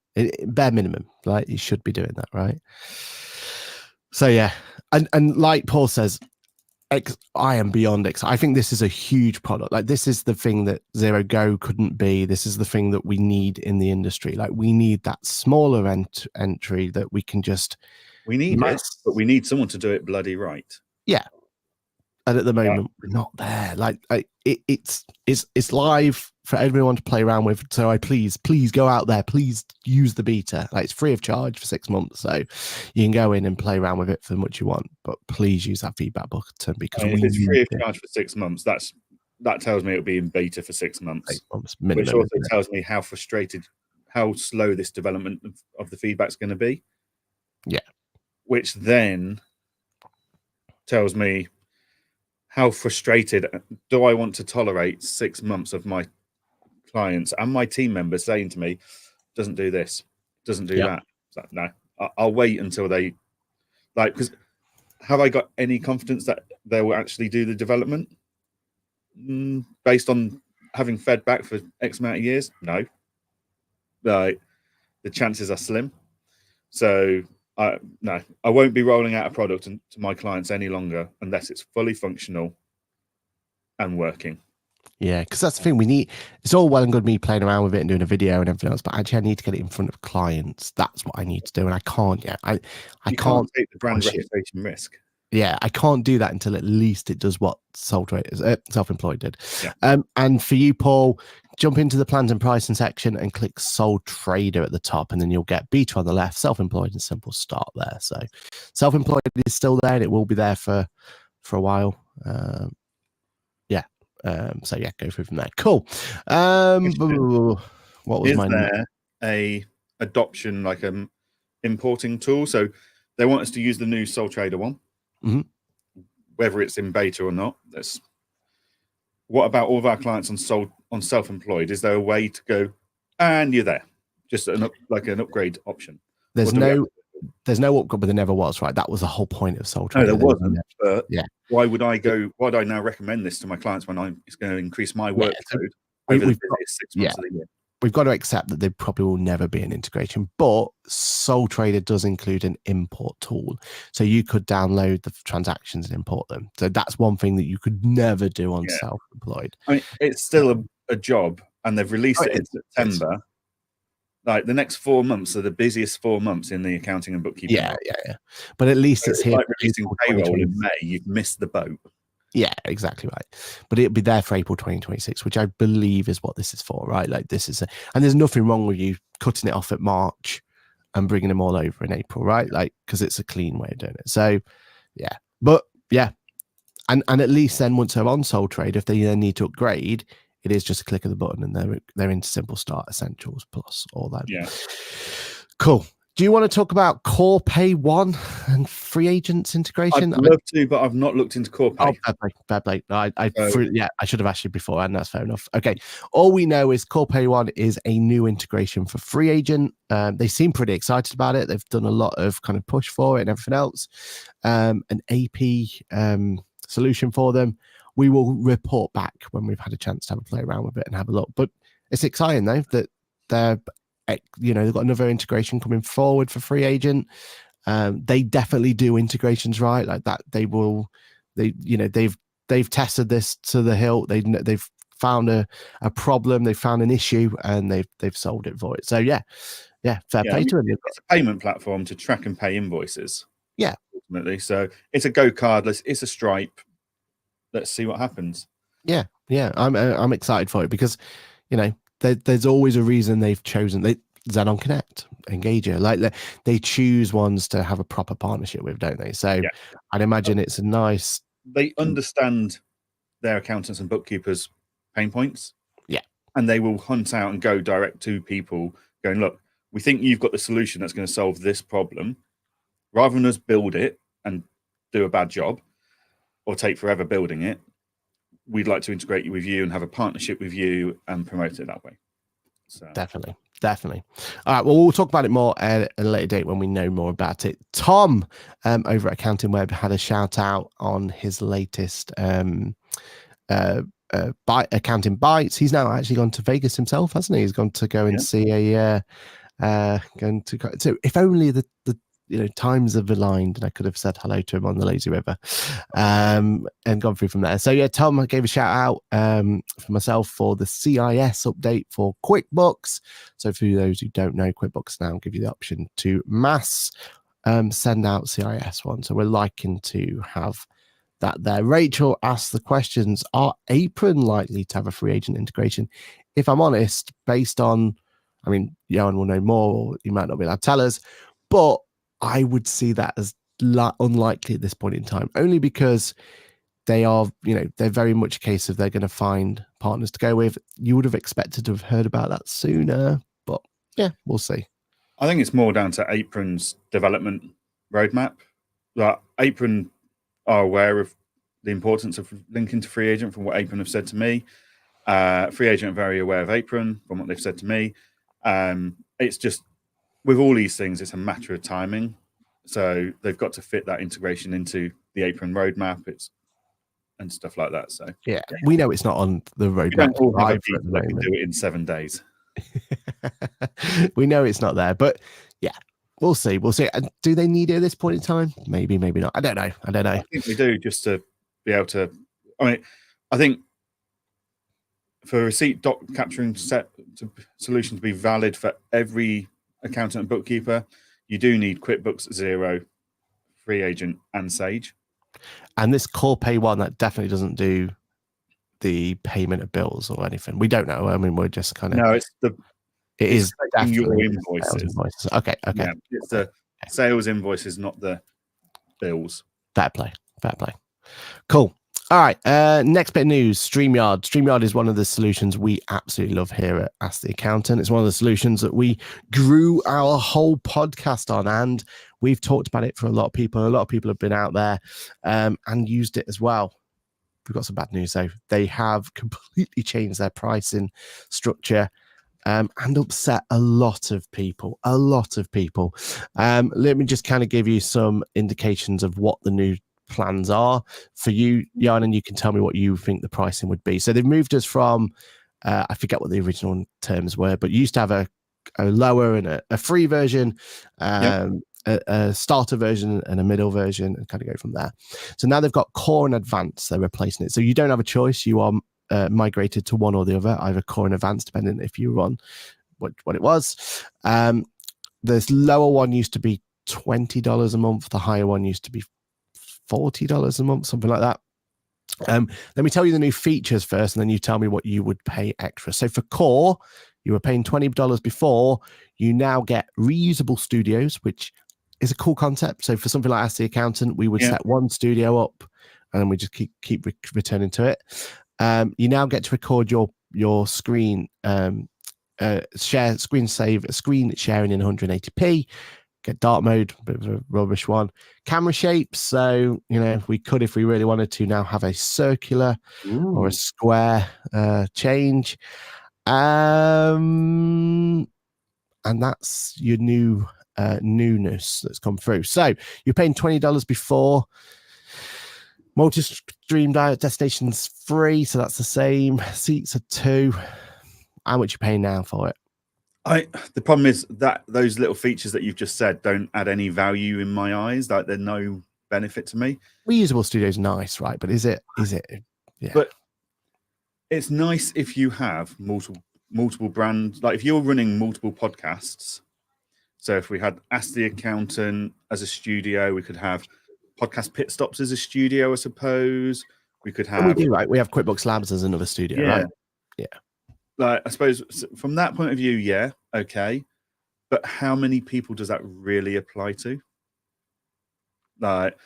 Bare minimum. Like, you should be doing that, right? So yeah. And like Paul says, I am beyond excited. I think this is a huge product. Like, this is the thing that Zero Go couldn't be. This is the thing that we need in the industry. Like, we need that smaller entry that we can just. We need it, but we need someone to do it bloody right. Yeah. And at the moment, we're not there. Like, it's live for everyone to play around with. So please go out there. Please use the beta. Like, it's free of charge for 6 months, so you can go in and play around with it for as much you want. But please use that feedback button, because if it's free of charge for 6 months, that tells me it'll be in beta for 6 months. 6 months minimum, which also tells me how slow this development of the feedback's going to be. Yeah. Which then tells me, how frustrated do I want to tolerate 6 months of my clients and my team members saying to me, doesn't do this, doesn't do that. So, no, I'll wait until they, like, because have I got any confidence that they will actually do the development based on having fed back for X amount of years? No. Like, the chances are slim. So no, I won't be rolling out a product to my clients any longer unless it's fully functional and working. Yeah, because that's the thing. We need. It's all well and good me playing around with it and doing a video and everything else, but actually, I need to get it in front of clients. That's what I need to do, and I can't yet. I can't take the brand reputation risk. Yeah, I can't do that until at least it does what sole traders, self-employed did. Yeah. And for you, Paul, jump into the plans and pricing section and click sole trader at the top, and then you'll get beta on the left, self-employed, and simple start there. So self-employed is still there, and it will be there for a while. So yeah, go through from there. Cool. What was there a adoption, like importing tool? So they want us to use the new sole trader one, whether it's in beta or not. What about all of our clients on self-employed? Is there a way to go and you're there, just an upgrade option? There's no upgrade, but there never was, right? That was the whole point of sole trader. No, there wasn't. But yeah, why would I now recommend this to my clients when it's going to increase my workload over the 6 months of the year? We've got to accept that there probably will never be an integration, but Sole Trader does include an import tool. So you could download the transactions and import them. So that's one thing that you could never do on self-employed. I mean, it's still a job, and they've released it in September. Like, the next 4 months are the busiest 4 months in the accounting and bookkeeping. Yeah. But at least it's here. Like releasing payroll in May, you've missed the boat. Yeah, exactly right. But it'll be there for April 2026, which I believe is what this is for, right? Like, this is and there's nothing wrong with you cutting it off at March and bringing them all over in April, right? Like, because it's a clean way of doing it. So yeah, but yeah. And at least then once they're on Sole Trader, if they then need to upgrade, it is just a click of the button and they're into Simple Start, Essentials, Plus, all that. Yeah. Cool. Do you want to talk about Core Pay 1 and free agents integration? I'd love to, but I've not looked into Core Pay. Oh, fair play. I should have asked you before, and that's fair enough. Okay. All we know is Core Pay 1 is a new integration for free agent. They seem pretty excited about it. They've done a lot of kind of push for it and everything else. An AP solution for them. We will report back when we've had a chance to have a play around with it and have a look. But it's exciting though that they've got another integration coming forward for free agent. They definitely do integrations right, like that. They've tested this to the hilt. They've found a problem, they've found an issue, and they've solved it for it. So fair play to them. It's a payment platform to track and pay invoices. Yeah, ultimately. So it's a go cardless. It's a Stripe. Let's see what happens. Yeah. I'm excited for it because there's always a reason they've chosen Xenon Connect, Engager. Like they choose ones to have a proper partnership with, don't they? So I'd imagine it's a nice. They understand their accountants and bookkeepers' pain points. Yeah, and they will hunt out and go direct to people, going, "Look, we think you've got the solution that's going to solve this problem. Rather than us build it and do a bad job, or take forever building it, we'd like to integrate you with you and have a partnership with you and promote it that way." So definitely. All right, well, we'll talk about it more at a later date when we know more about it. Tom over at Accounting Web had a shout out on his latest accounting bites. He's now actually gone to Vegas himself, hasn't he? He's gone to go and see so if only the times have aligned and I could have said hello to him on the lazy river and gone through from there. So Tom gave a shout out for myself for the CIS update for QuickBooks. So for those who don't know, QuickBooks now give you the option to mass send out CIS one. So we're liking to have that there. Rachel asked the questions, are Apron likely to have a free agent integration? If I'm honest, based on, Johan will know more, or he might not be allowed to tell us, but I would see that as unlikely at this point in time, only because they are, they're very much a case of they're going to find partners to go with. You would have expected to have heard about that sooner, but we'll see. I think it's more down to Apron's development roadmap. That Apron are aware of the importance of linking to free agent from what Apron have said to me. Free agent are very aware of Apron from what they've said to me. It's just, with all these things, it's a matter of timing. So they've got to fit that integration into the Apron roadmap. and stuff like that. So yeah, we know it's not on the we roadmap don't all have a at people the that can moment. do it in 7 days. We know it's not there, but yeah, we'll see. We'll see. And do they need it at this point in time? Maybe, maybe not. I don't know. I think we do, just to be able to. I mean, I think for receipt doc capturing solution to be valid for every accountant and bookkeeper, you do need QuickBooks, Xero, Free Agent, and Sage. And this core pay one, that definitely doesn't do the payment of bills or anything. We don't know. I mean, we're just kind of. No, it's definitely your invoices. Okay. Yeah, it's the sales invoices, not the bills. Fair play. Cool. All right. Next bit of news: StreamYard. StreamYard is one of the solutions we absolutely love here at Ask the Accountant. It's one of the solutions that we grew our whole podcast on, and we've talked about it for a lot of people. A lot of people have been out there and used it as well. We've got some bad news though. They have completely changed their pricing structure and upset a lot of people. Let me just kind of give you some indications of what the new plans are for you, Jan, and you can tell me what you think the pricing would be. So they've moved us from, I forget what the original terms were, but you used to have a lower and a free version, a starter version and a middle version, and kind of go from there. So now they've got core and advanced. They're replacing it. So you don't have a choice. You are migrated to one or the other, either core and advanced, depending if you were on what it was. This lower one used to be $20 a month. The higher one used to be $40 a month, something like that. Let me tell you the new features first, and then you tell me what you would pay extra. So for core, you were paying $20 before. You now get reusable studios, which is a cool concept. So for something like Ask the Accountant, we would set one studio up, and then we just keep returning to it. You now get to record your screen, screen sharing in 180p. Get dark mode, bit of a rubbish one. Camera shapes. So, we could, if we really wanted to, now have a circular or a square change. And that's your new newness that's come through. So you're paying $20 before. Multi-stream destinations free, so that's the same. Seats are $2. How much you paying now for it? The problem is that those little features that you've just said don't add any value in my eyes. Like, they're no benefit to me. Reusable studio's nice, right? But is it? Yeah. But it's nice if you have multiple brands. Like, if you're running multiple podcasts. So if we had Ask the Accountant as a studio, we could have Podcast Pit Stops as a studio, I suppose. We could have. We do, right? We have QuickBooks Labs as another studio, right? Yeah. Like, I suppose from that point of view, yeah, okay. But how many people does that really apply to? Like,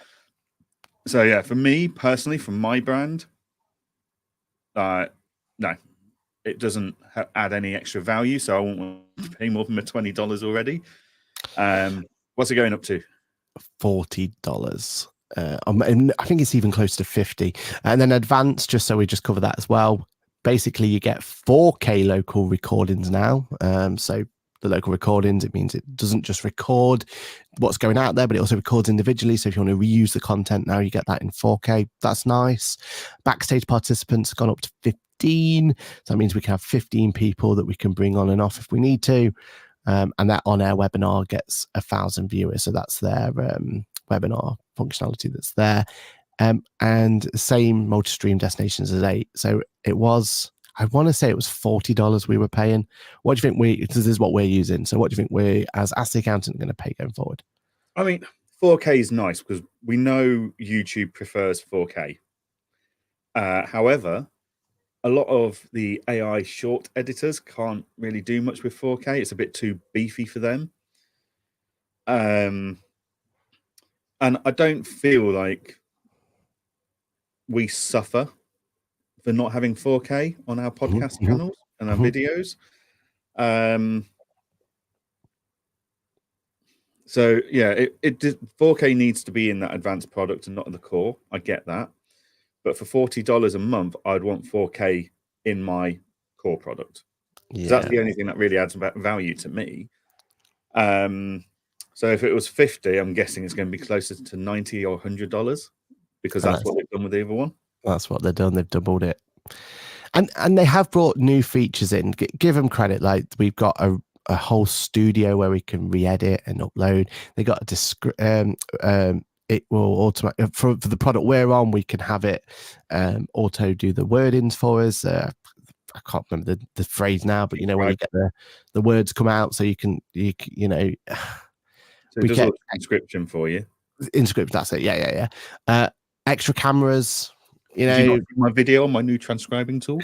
so yeah, for me personally, from my brand, no, it doesn't add any extra value. So I won't want to pay more than the $20 already. What's it going up to? $40. I think it's even close to 50. And then advanced, just so we just cover that as well. Basically, you get 4K local recordings now. So the local recordings, it means it doesn't just record what's going out there, but it also records individually. So if you want to reuse the content now, you get that in 4K. That's nice. Backstage participants have gone up to 15. So that means we can have 15 people that we can bring on and off if we need to. And that on-air webinar gets 1,000 viewers. So that's their webinar functionality that's there. And same multi-stream destinations as 8. So it was, I want to say it was $40 we were paying. What do you think this is what we're using. So what do you think we, as Ask the Accountant, going to pay going forward? I mean, 4K is nice because we know YouTube prefers 4K. However, a lot of the AI short editors can't really do much with 4K. It's a bit too beefy for them. And I don't feel like we suffer for not having 4K on our podcast channels and our videos. So yeah, 4K needs to be in that advanced product and not in the core. I get that. But for $40 a month, I'd want 4K in my core product. Yeah. That's the only thing that really adds value to me. So if it was 50, I'm guessing it's going to be closer to $90 or $100 because that's what they've done with the other one. That's what they've done. They've doubled it. And they have brought new features in. Give them credit. Like we've got a whole studio where we can re-edit and upload. They got a it will automate for the product we're on. We can have it auto do the wordings for us. I can't remember the phrase now, but you know, when you get the words come out, so you know. So it does all the transcription for you. Inscript, that's it. Yeah. Extra cameras. You know, did you not see my video on my new transcribing tool?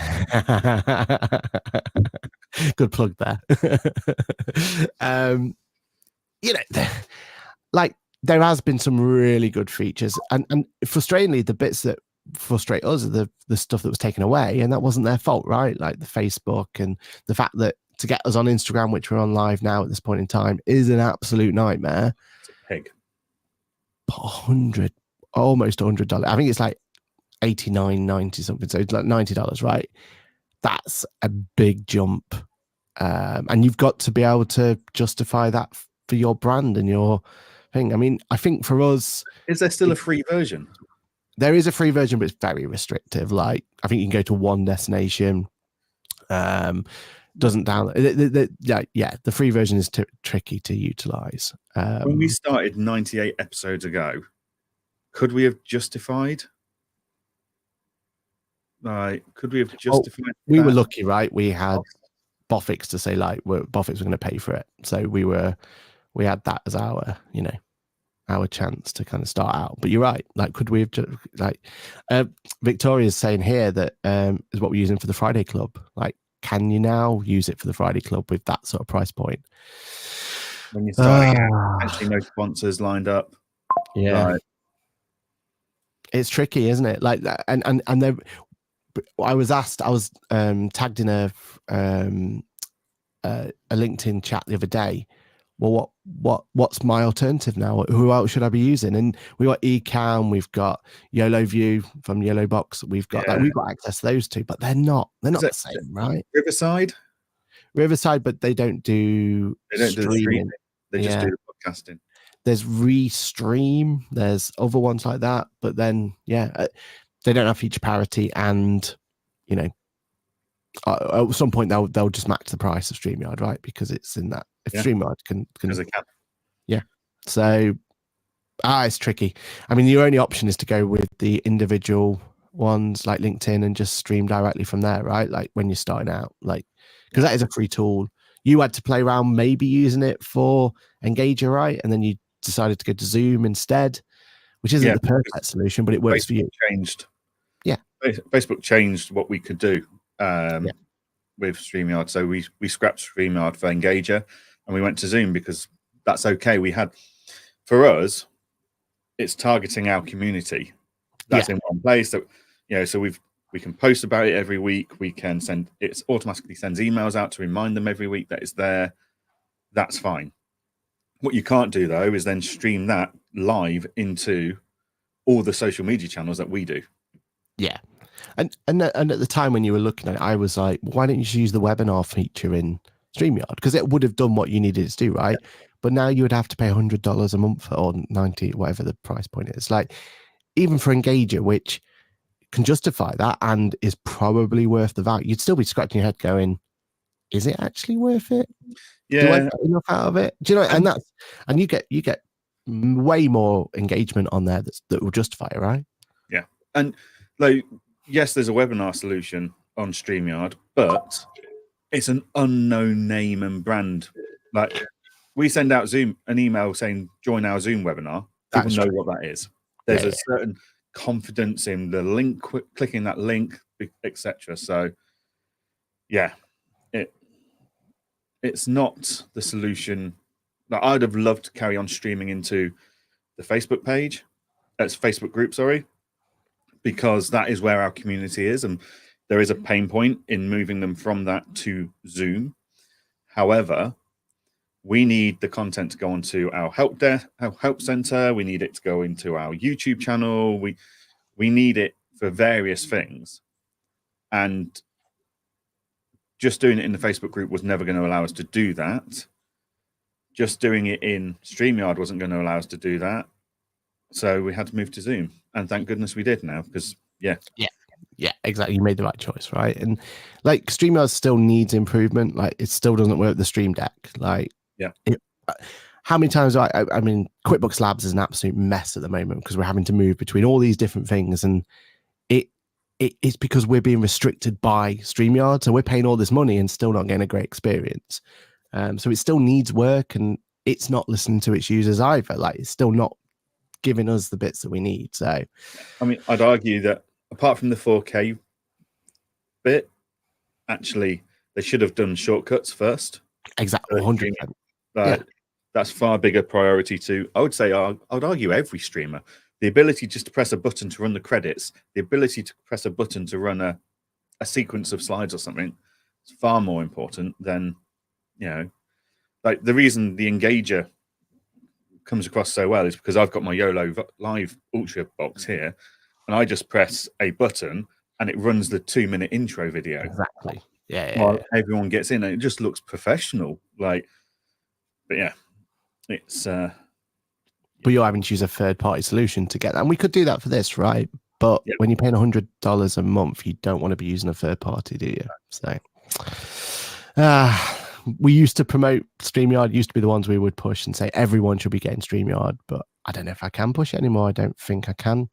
Good plug there. You know, like there has been some really good features, and frustratingly, the bits that frustrate us are the stuff that was taken away, and that wasn't their fault, right? Like the Facebook and the fact that to get us on Instagram, which we're on live now at this point in time, is an absolute nightmare. It's a pig. Almost $100. I think it's like 89, 90 something. So it's like $90, right? That's a big jump. And you've got to be able to justify that for your brand and your thing. I mean, I think for us, is there still a free version? There is a free version, but it's very restrictive. Like I think you can go to one destination. Doesn't download. The free version is tricky to utilize. When we started 98 episodes ago, could we have justified? Could we have justified? We were lucky, right? We had Boffix to say like Boffix were going to pay for it, so we had that as our chance to kind of start out. But you're right. Like, could we have Victoria's saying here that is what we're using for the Friday Club. Like, can you now use it for the Friday Club with that sort of price point? When you start actually no sponsors lined up. Yeah. Like, it's tricky, isn't it? Like that, and I was tagged in a LinkedIn chat the other day. Well, what's my alternative now? Who else should I be using? And we got Ecamm, we've got YOLO View from YOLO Box. We've got we've got access to those two, but they're not the same, right? Riverside, but they don't do streaming. They just do the podcasting. There's Restream. There's other ones like that, but then they don't have feature parity, and you know, at some point they'll just match the price of StreamYard, right? Because it's in that. If StreamYard can. Yeah. So it's tricky. I mean, your only option is to go with the individual ones like LinkedIn and just stream directly from there, right? Like when you're starting out, like because that is a free tool. You had to play around maybe using it for Engager, right? And then you decided to go to Zoom instead, which isn't the perfect solution, but it works for you. Facebook changed what we could do with StreamYard. So we scrapped StreamYard for Engager and we went to Zoom because that's okay. We had, for us, it's targeting our community. That's in one place. That so we can post about it every week. We can it automatically sends emails out to remind them every week that it's there. That's fine. What you can't do though is then stream that live into all the social media channels that we do. Yeah. And at the time when you were looking at it, I was like, why don't you just use the webinar feature in StreamYard? Because it would have done what you needed it to do, right? Yeah. But now you would have to pay $100 a month or 90, whatever the price point is. Like, even for Engager, which can justify that and is probably worth the value, you'd still be scratching your head going, is it actually worth it? Yeah. Do I get enough out of it? Do you know? And you get way more engagement on there that will justify it, right? Yeah. And like, yes, there's a webinar solution on StreamYard, but it's an unknown name and brand. Like, we send out an email saying join our Zoom webinar. People know what that is. There's a certain confidence in the link, clicking that link, etc. So, it's not the solution. Like, I'd have loved to carry on streaming into the Facebook page. That's Facebook group, sorry, because that is where our community is, and there is a pain point in moving them from that to Zoom. However, we need the content to go onto our help desk, our help center. We need it to go into our YouTube channel. We need it for various things, and just doing it in the Facebook group was never going to allow us to do that. Just doing it in StreamYard wasn't going to allow us to do that. So we had to move to Zoom, and thank goodness we did now, because Yeah. Yeah, exactly. You made the right choice, right? And like StreamYard still needs improvement. Like it still doesn't work the Stream Deck. Like, Yeah. How many times I mean, QuickBooks Labs is an absolute mess at the moment because we're having to move between all these different things, and it's because we're being restricted by StreamYard. So we're paying all this money and still not getting a great experience. So it still needs work, and it's not listening to its users either. Like it's still not giving us the bits that we need. So, I mean, I'd argue that apart from the 4K bit, actually, they should have done shortcuts first. exactly, 100%. That's far bigger priority to, I would say, I would argue every streamer. The ability just to press a button to run the credits, the ability to press a button to run a sequence of slides or something, is far more important than, like the reason the Engager comes across so well is because I've got my YOLO Live Ultra box here, and I just press a button and it runs the 2-minute intro video. Exactly. Yeah. While everyone gets in, and it just looks professional. But yeah, it's. But you're having to use a third-party solution to get that, and we could do that for this, right? But when you're paying $100 a month, you don't want to be using a third party, do you? So, we used to promote StreamYard, used to be the ones we would push and say everyone should be getting StreamYard, but I don't know if I can push it anymore. I don't think I can.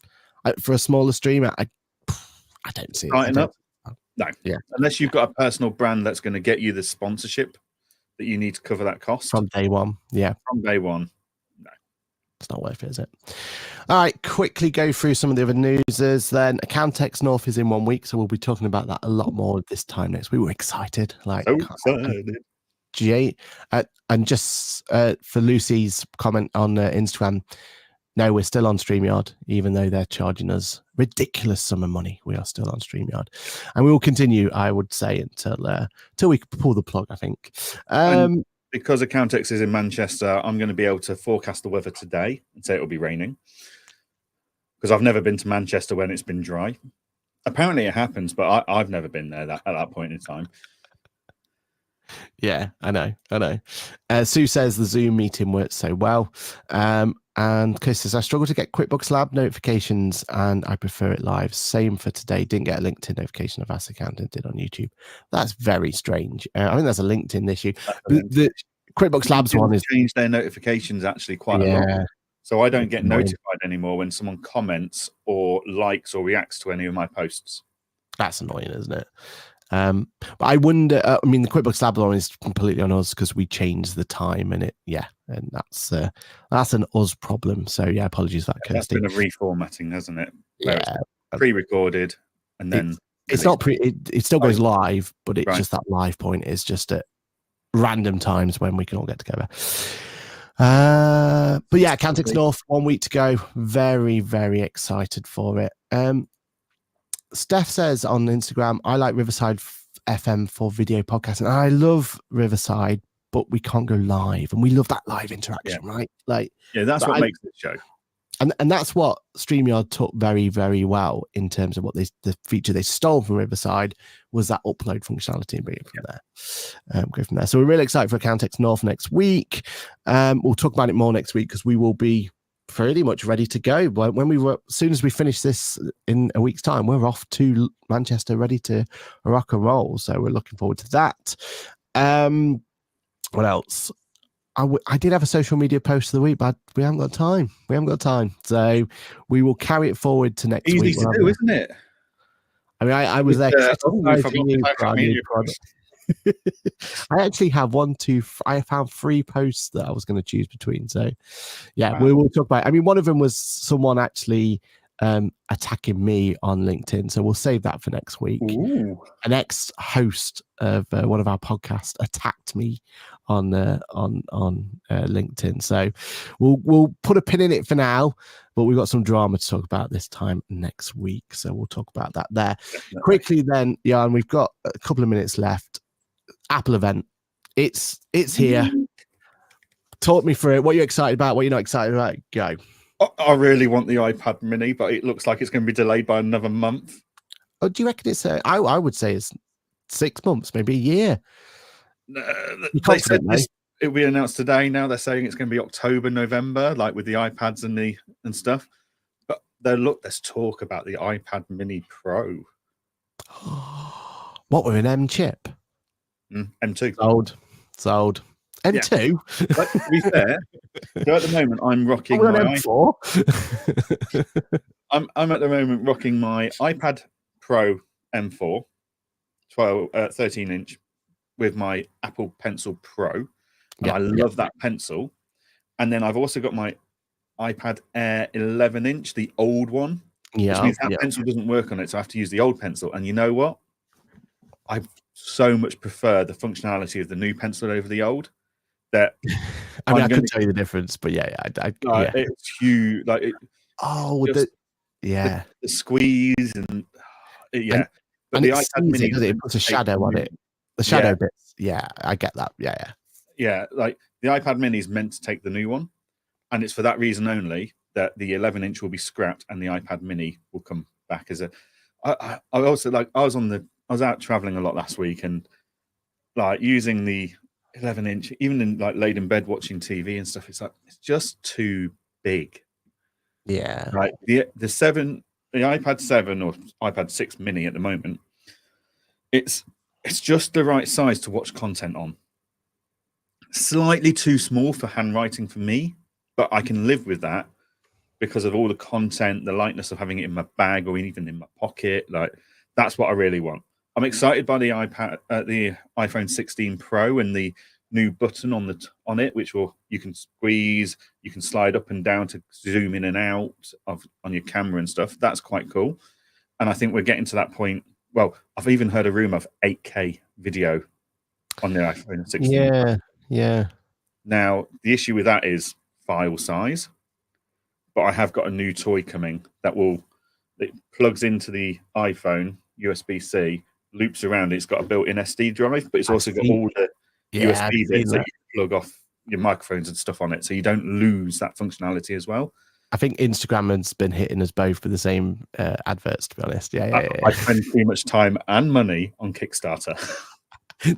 For a smaller streamer, I don't see it. No. Yeah. Unless you've got a personal brand that's going to get you the sponsorship that you need to cover that cost. From day one. Yeah. From day one. No. It's not worth it, is it? All right, quickly go through some of the other newses then. Accountex North is in 1 week, so we'll be talking about that a lot more this time next week. We're excited. Like, so excited. And just for Lucy's comment on Instagram, no, we're still on StreamYard, even though they're charging us ridiculous sum of money. We are still on StreamYard, and we will continue, I would say, until we pull the plug, I think. Because Accountex is in Manchester, I'm going to be able to forecast the weather today and say it'll be raining. Because I've never been to Manchester when it's been dry. Apparently it happens, but I've never been there at that point in time. Yeah, I know. Sue says the Zoom meeting worked so well. And Chris says, I struggle to get QuickBooks Lab notifications and I prefer it live. Same for today. Didn't get a LinkedIn notification of Ask Accountant did on YouTube. That's very strange. I think that's a LinkedIn issue. The QuickBooks Labs one is change their notifications actually quite a lot. So I don't get notified anymore when someone comments or likes or reacts to any of my posts. That's annoying, isn't it? But I wonder, I mean, the QuickBooks Lab one is completely on us because we changed the time and and that's an us problem. So yeah, apologies for that, Kirsty. That's been a reformatting, hasn't it? Where it's pre-recorded and then it's not it still goes live, but it's just that live point is just at random times when we can all get together. But yeah, Accountex North, 1 week to go. Very, very excited for it. Steph says on Instagram, I like Riverside FM for video podcasting. I love Riverside, but we can't go live, and we love that live interaction, right? Like, that's what makes this show. And that's what StreamYard took very, very well in terms of what the feature they stole from Riverside was that upload functionality and bring it from there. Go from there. So we're really excited for Accountex North next week. We'll talk about it more next week because we will be pretty much ready to go. But as soon as we finish this in a week's time, we're off to Manchester ready to rock and roll. So we're looking forward to that. What else? I did have a social media post of the week, but we haven't got time. So we will carry it forward to next week. Easy to do, isn't it? I mean, I was there. I actually have I found 3 posts that I was going to choose between. So yeah, we will talk about it. I mean, one of them was someone actually attacking me on LinkedIn. So we'll save that for next week. Ooh. An ex-host of one of our podcasts attacked me on LinkedIn. So we'll put a pin in it for now, but we've got some drama to talk about this time next week. So we'll talk about that there. Definitely. Quickly then, Jan, we've got a couple of minutes left. Apple event. It's here. Talk me through it. What are you excited about? What you're not excited about? Go. I really want the iPad mini, but it looks like it's going to be delayed by another month. Oh, do you reckon it's I would say it's 6 months, maybe a year. They said it'll be announced today. Now they're saying it's going to be October, November, like with the iPads and stuff. But let's talk about the iPad Mini Pro. What with an M chip? M2. Sold. M2? Yeah. But to be fair, so at the moment I'm rocking my M4. I'm at the moment rocking my iPad Pro M4, 13-inch, with my Apple Pencil Pro. And I love that pencil. And then I've also got my iPad Air 11-inch, the old one, which means that pencil doesn't work on it, so I have to use the old pencil. And you know what? I so much prefer the functionality of the new pencil over the old. That I couldn't tell you the difference, but it's huge. Like the squeeze and but the iPad Mini it puts a shadow on it. The shadow bits, I get that. Yeah. Like the iPad Mini is meant to take the new one, and it's for that reason only that the 11-inch will be scrapped and the iPad Mini will come back as a. I also I was out traveling a lot last week, and like using the 11-inch, even in like laid in bed watching TV and stuff, it's just too big. Yeah. Like the iPad 7 or iPad 6 Mini at the moment, it's just the right size to watch content on. Slightly too small for handwriting for me, but I can live with that because of all the content, the lightness of having it in my bag or even in my pocket. Like that's what I really want. I'm excited by the iPhone 16 Pro and the new button on it, which you can squeeze, you can slide up and down to zoom in and out on your camera and stuff. That's quite cool. And I think we're getting to that point. Well, I've even heard a rumor of 8K video on the iPhone 16. Yeah. Now, the issue with that is file size, but I have got a new toy coming that plugs into the iPhone USB-C, loops around. It's got a built-in SD drive, but it's also got all the USB bits that you can plug off your microphones and stuff on it, so you don't lose that functionality as well. I think Instagram has been hitting us both with the same adverts, to be honest. I spend too much time and money on Kickstarter.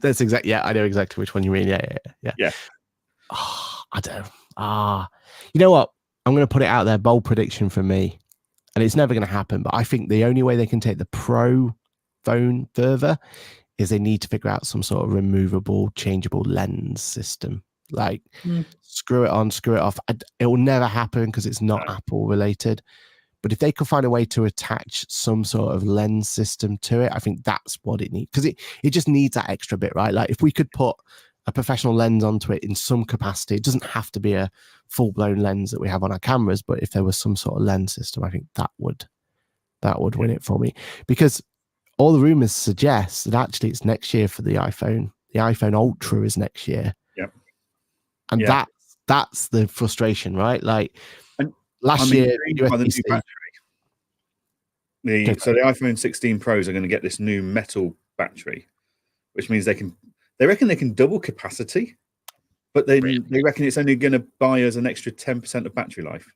That's exactly. Yeah, I know exactly which one you mean. Yeah. Oh, I don't. You know what? I'm going to put it out there. Bold prediction for me, and it's never going to happen. But I think the only way they can take the Pro phone further is they need to figure out some sort of removable, changeable lens system. Like screw it on, screw it off. It will never happen because it's not Apple related. But if they could find a way to attach some sort of lens system to it, I think that's what it needs. Because it just needs that extra bit, right? Like if we could put a professional lens onto it in some capacity, it doesn't have to be a full-blown lens that we have on our cameras, but if there was some sort of lens system, I think that would win it for me. Because all the rumors suggest that actually it's next year for the iPhone. The iPhone Ultra is next year. Yep. And that's the frustration, right? Like last year, by the new battery. So the iPhone 16 Pros are going to get this new metal battery, which means they reckon they can double capacity, but they reckon it's only going to buy us an extra 10% of battery life.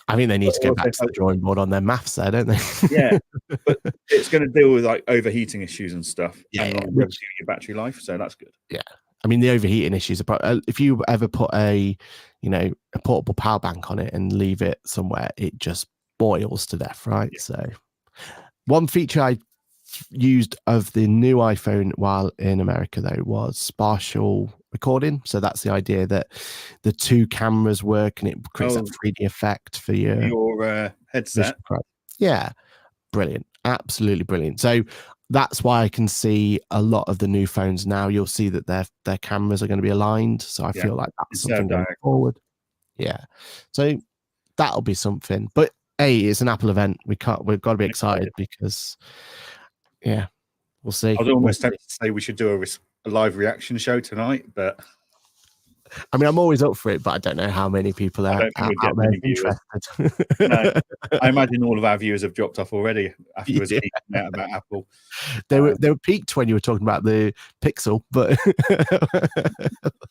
I think they need to go back to the drawing board on their maths there, don't they? Yeah, but it's going to deal with like overheating issues and stuff. Yeah, your battery life, so that's good. Yeah, I mean the overheating issues are if you ever put a portable power bank on it and leave it somewhere, it just boils to death, right? Yeah. So one feature I used of the new iPhone while in America though was spatial recording. So that's the idea that the two cameras work and it creates that 3D effect for your headset. Yeah, brilliant, absolutely brilliant. So that's why I can see a lot of the new phones now. You'll see that their cameras are going to be aligned. So I feel like that's something going forward. Yeah, so that'll be something. But it's an Apple event. We've got to be excited because. Yeah, we'll see. I was almost tempted to say we should do a live reaction show tonight, but I mean, I'm always up for it, but I don't know how many people are out there interested. No, I imagine all of our viewers have dropped off already afterwards speaking out about Apple. They were peaked when you were talking about the Pixel, but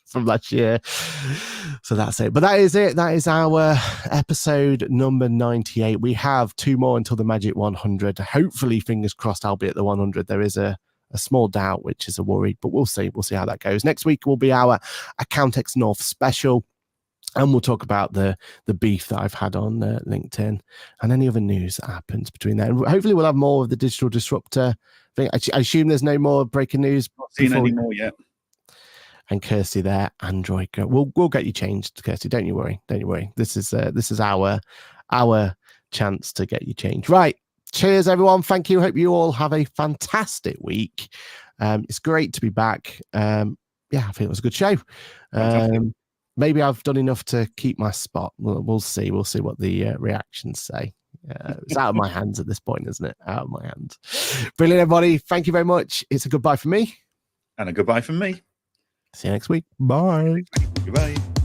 from last year. So that's it. But that is it. That is our episode number 98. We have 2 more until the magic 100. Hopefully, fingers crossed, I'll be at the 100. There is a small doubt, which is a worry, but we'll see. We'll see how that goes. Next week will be our Account X North special. And we'll talk about the beef that I've had on LinkedIn and any other news that happens between there. And hopefully we'll have more of the digital disruptor thing. I assume there's no more breaking news. Not seen any more yet. And Kirsty there, Android girl. We'll get you changed, Kirsty. Don't you worry. Don't you worry. This is our chance to get you changed. Right. Cheers, everyone. Thank you. Hope you all have a fantastic week. It's great to be back. Yeah, I think it was a good show. Maybe I've done enough to keep my spot. We'll see. We'll see what the reactions say. It's out of my hands at this point, isn't it? Out of my hands. Brilliant, everybody. Thank you very much. It's a goodbye from me. And a goodbye from me. See you next week. Bye. Goodbye.